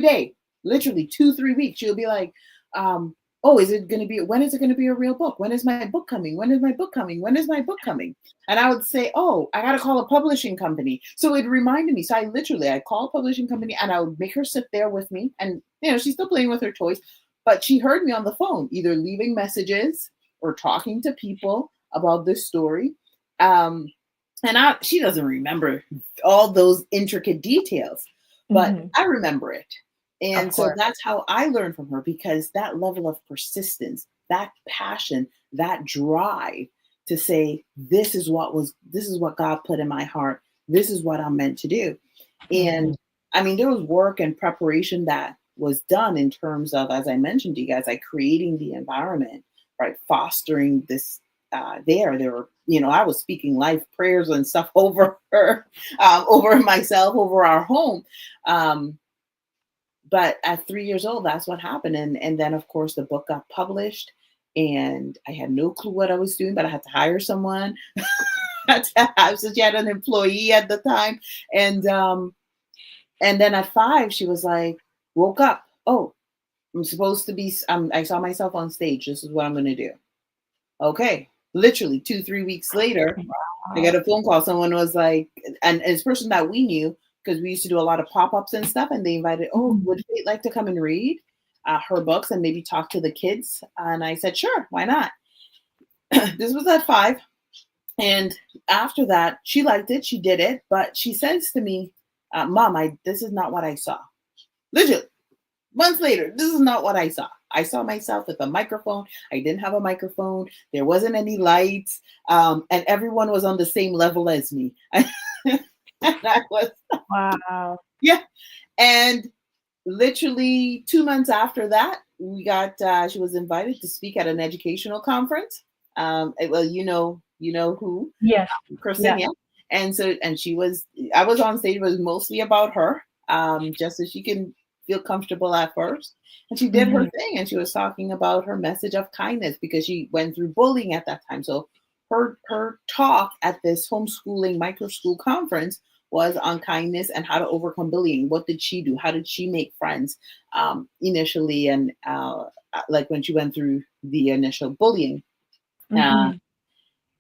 day, literally 2, 3 weeks. She'll be like, oh, is it going to be, when is it going to be a real book? When is my book coming? When is my book coming? When is my book coming? And I would say, oh, I got to call a publishing company. So it reminded me. So I call a publishing company and I would make her sit there with me. And, she's still playing with her toys, but she heard me on the phone, either leaving messages or talking to people about this story. Um, and she doesn't remember all those intricate details, but Mhm. I remember it. Of And so course. that's how I learned from her, because that level of persistence, that passion, that drive to say, this is what God put in my heart. This is what I'm meant to do. Mhm. And I mean, there was work and preparation that was done in terms of, as I mentioned to you guys, like creating the environment, right? Fostering this there were, I was speaking life prayers and stuff over her, over myself, over our home. Um, but at 3 years old, that's what happened. And then of course the book got published, and I had no clue what I was doing, but I had to hire someone. I had since she had an employee at the time. And then at 5, she was like, woke up. Oh, I'm supposed to be, I saw myself on stage. This is what I'm going to do. Okay. Literally 2, 3 weeks later, I got Wow. a phone call. Someone was like, and it's a person that we knew because we used to do a lot of pop ups and stuff. And they invited, oh, Mhm. would Faith like to come and read her books and maybe talk to the kids? And I said, sure, why not? This was at 5. And after that, she liked it. She did it. But she says to me, Mom, this is not what I saw. Legit. Months later, this is not what I saw. I saw myself with a microphone. I didn't have a microphone. There wasn't any lights. And everyone was on the same level as me. And I was, Wow. yeah. And literally 2 months after that, she was invited to speak at an educational conference. Well, you know who, Yes. Kristen, Yeah. yeah. And so, I was on stage. It was mostly about her, just so she can feel comfortable at first. And she did her Mhm. thing, and she was talking about her message of kindness because she went through bullying at that time. So her talk at this homeschooling micro school conference was on kindness and how to overcome bullying. What did she do? How did she make friends initially, and like when she went through the initial bullying. Uh, Mhm.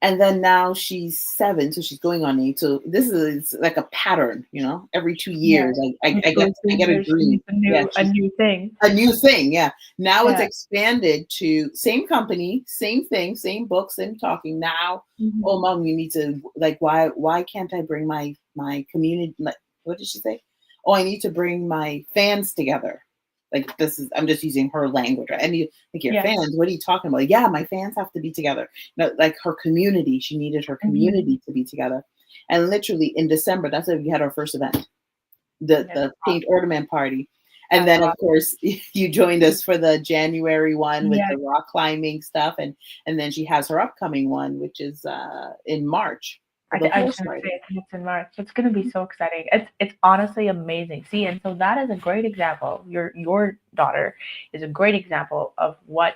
and then now she's 7, so she's going on 8. So this is like a pattern, every two Yeah. years I So get as soon a as she dream. needs Yeah, a she's new thing. a new thing. Yeah, now it's Yeah. expanded to same company, same thing, same book, same talking. Now, Mhm. oh mom, you need to, like, why can't I bring my community? Like, what did she say? Oh, I need to bring my fans together. Like, this is, I'm just using her language. Right? I need, like, your Yeah. fans. What are you talking about? Like, yeah, my fans have to be together. Like her community. She needed her Mhm. community to be together. And literally in December, that's when we had our first event, the That's the paint awesome. ornament party. And That's then of awesome. course you joined us for the January one with Yeah. the rock climbing stuff, and then she has her upcoming one, which is in March for the I was horse gonna say riding. I think it's in March. It's gonna be so exciting. It's honestly amazing. See, and so that is a great example. Your daughter is a great example of what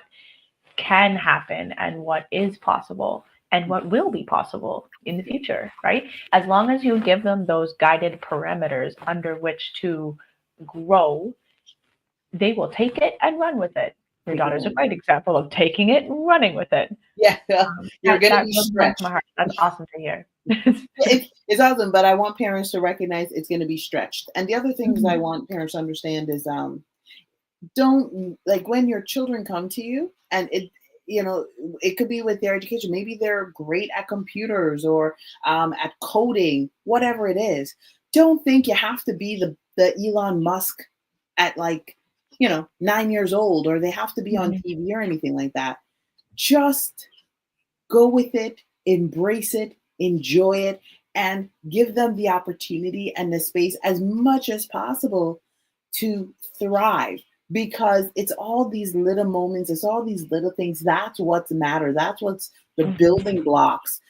can happen and what is possible and what will be possible in the future, right? As long as you give them those guided parameters under which to grow, they will take it and run with it. Your Take it daughter's a on. great example of taking it and running with it. Yeah, you're That going to that be really warms my stretched. heart. That's awesome to hear. It's awesome, but I want parents to recognize it's going to be stretched. And the other things I Mhm, want parents to understand is don't, like, when your children come to you, and it could be with their education. Maybe they're great at computers or at coding, whatever it is. Don't think you have to be the Elon Musk at, like, 9 years old, or they have to be on mhm, TV or anything like that. Just go with it, embrace it, enjoy it, and give them the opportunity and the space as much as possible to thrive, because it's all these little moments, it's all these little things. That's what's matter. That's what's the mhm, building blocks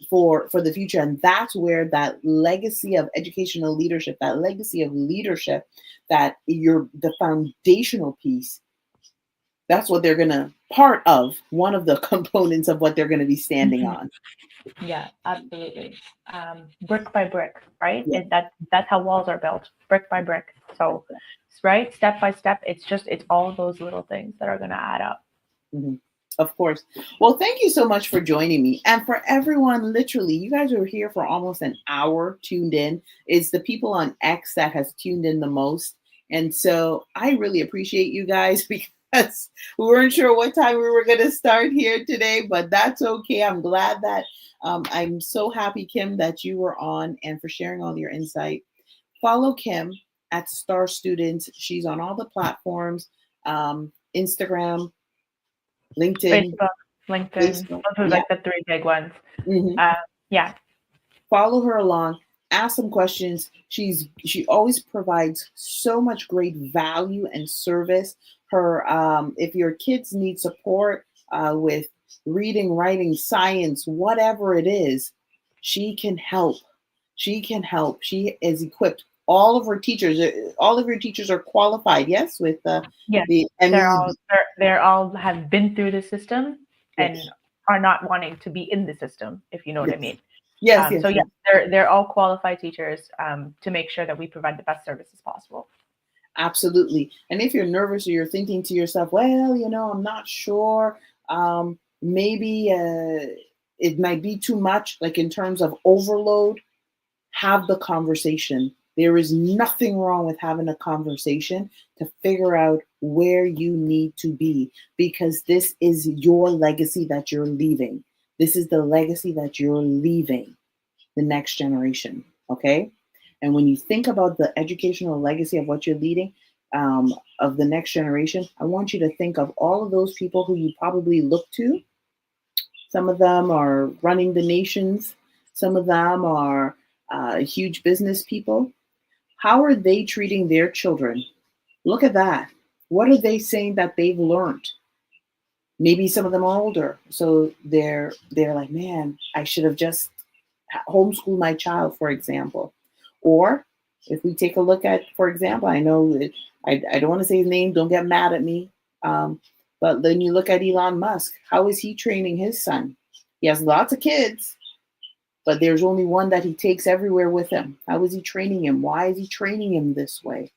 for the future. And that's where that legacy of educational leadership, that legacy of leadership, that you're the foundational piece, that's what they're going to part of, one of the components of what they're going to be standing mhm. on. Yeah, absolutely. Brick by brick, right? Yeah. That's how walls are built, brick by brick. So, right, step by step. It's all those little things that are gonna add up. Mhm. Of course. Well, thank you so much for joining me. And for everyone, literally, you guys were here for almost an hour tuned in. It's the people on X that has tuned in the most. And so I really appreciate you guys because we weren't sure what time we were going to start here today, but that's okay. I'm glad that I'm so happy, Kim, that you were on and for sharing all your insight. Follow Kim at Star Students. She's on all the platforms, Instagram, LinkedIn, Facebook, LinkedIn, Facebook. those are Yeah. like the three big ones. Hmm. Uh, yeah, Follow her along. Ask some questions. She always provides so much great value and service. Her if your kids need support with reading, writing, science, whatever it is, she can help. She can help. She is equipped. All of your teachers are qualified. Yes, with yes, the MED. they're all have been through the system and Yes, are not wanting to be in the system, if you know what I yes, mean. yes, yes, So yeah, yes. they're all qualified teachers to make sure that we provide the best services possible. Absolutely. And if you're nervous or you're thinking to yourself, well, I'm not sure, maybe it might be too much, like in terms of overload, have the conversation. There is nothing wrong with having a conversation to figure out where you need to be, because this is your legacy that you're leaving. This is the legacy that you're leaving the next generation. Okay. And when you think about the educational legacy of what you're leading, of the next generation, I want you to think of all of those people who you probably look to. Some of them are running the nations, some of them are huge business people. How are they treating their children? Look at that. What are they saying that they've learned? Maybe some of them are older, so they're like, man, I should have just homeschool my child, for example. Or if we take a look at, for example, I know that I don't want to say his name, don't get mad at me. But then you look at Elon Musk, how is he training his son? He has lots of kids, but there's only one that he takes everywhere with him. How is he training him? Why is he training him this way?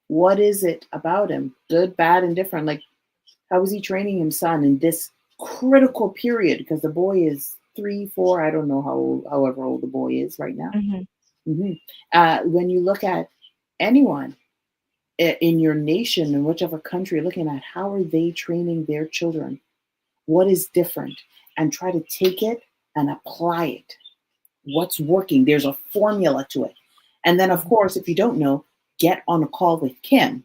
What is it about him? Good, bad, and different. Like, how is he training his son in this critical period? Because the boy is 3, 4. I don't know how old, however old the boy is right now. Hmm. Hmm. When you look at anyone in your nation, in whichever country you're looking at, how are they training their children? What is different? And try to take it and apply it. What's working? There's a formula to it. And then, of course, if you don't know, get on a call with Kim,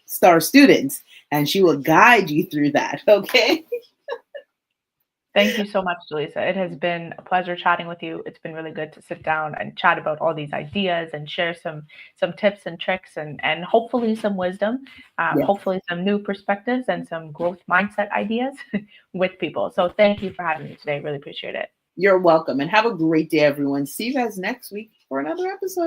Star Students, and she will guide you through that. Okay. Thank you so much, Delisa. It has been a pleasure chatting with you. It's been really good to sit down and chat about all these ideas and share some tips and tricks and hopefully some wisdom, Yes. hopefully some new perspectives and some growth mindset ideas with people. So thank you for having me today. Really appreciate it. You're welcome. And have a great day, everyone. See you guys next week for another episode.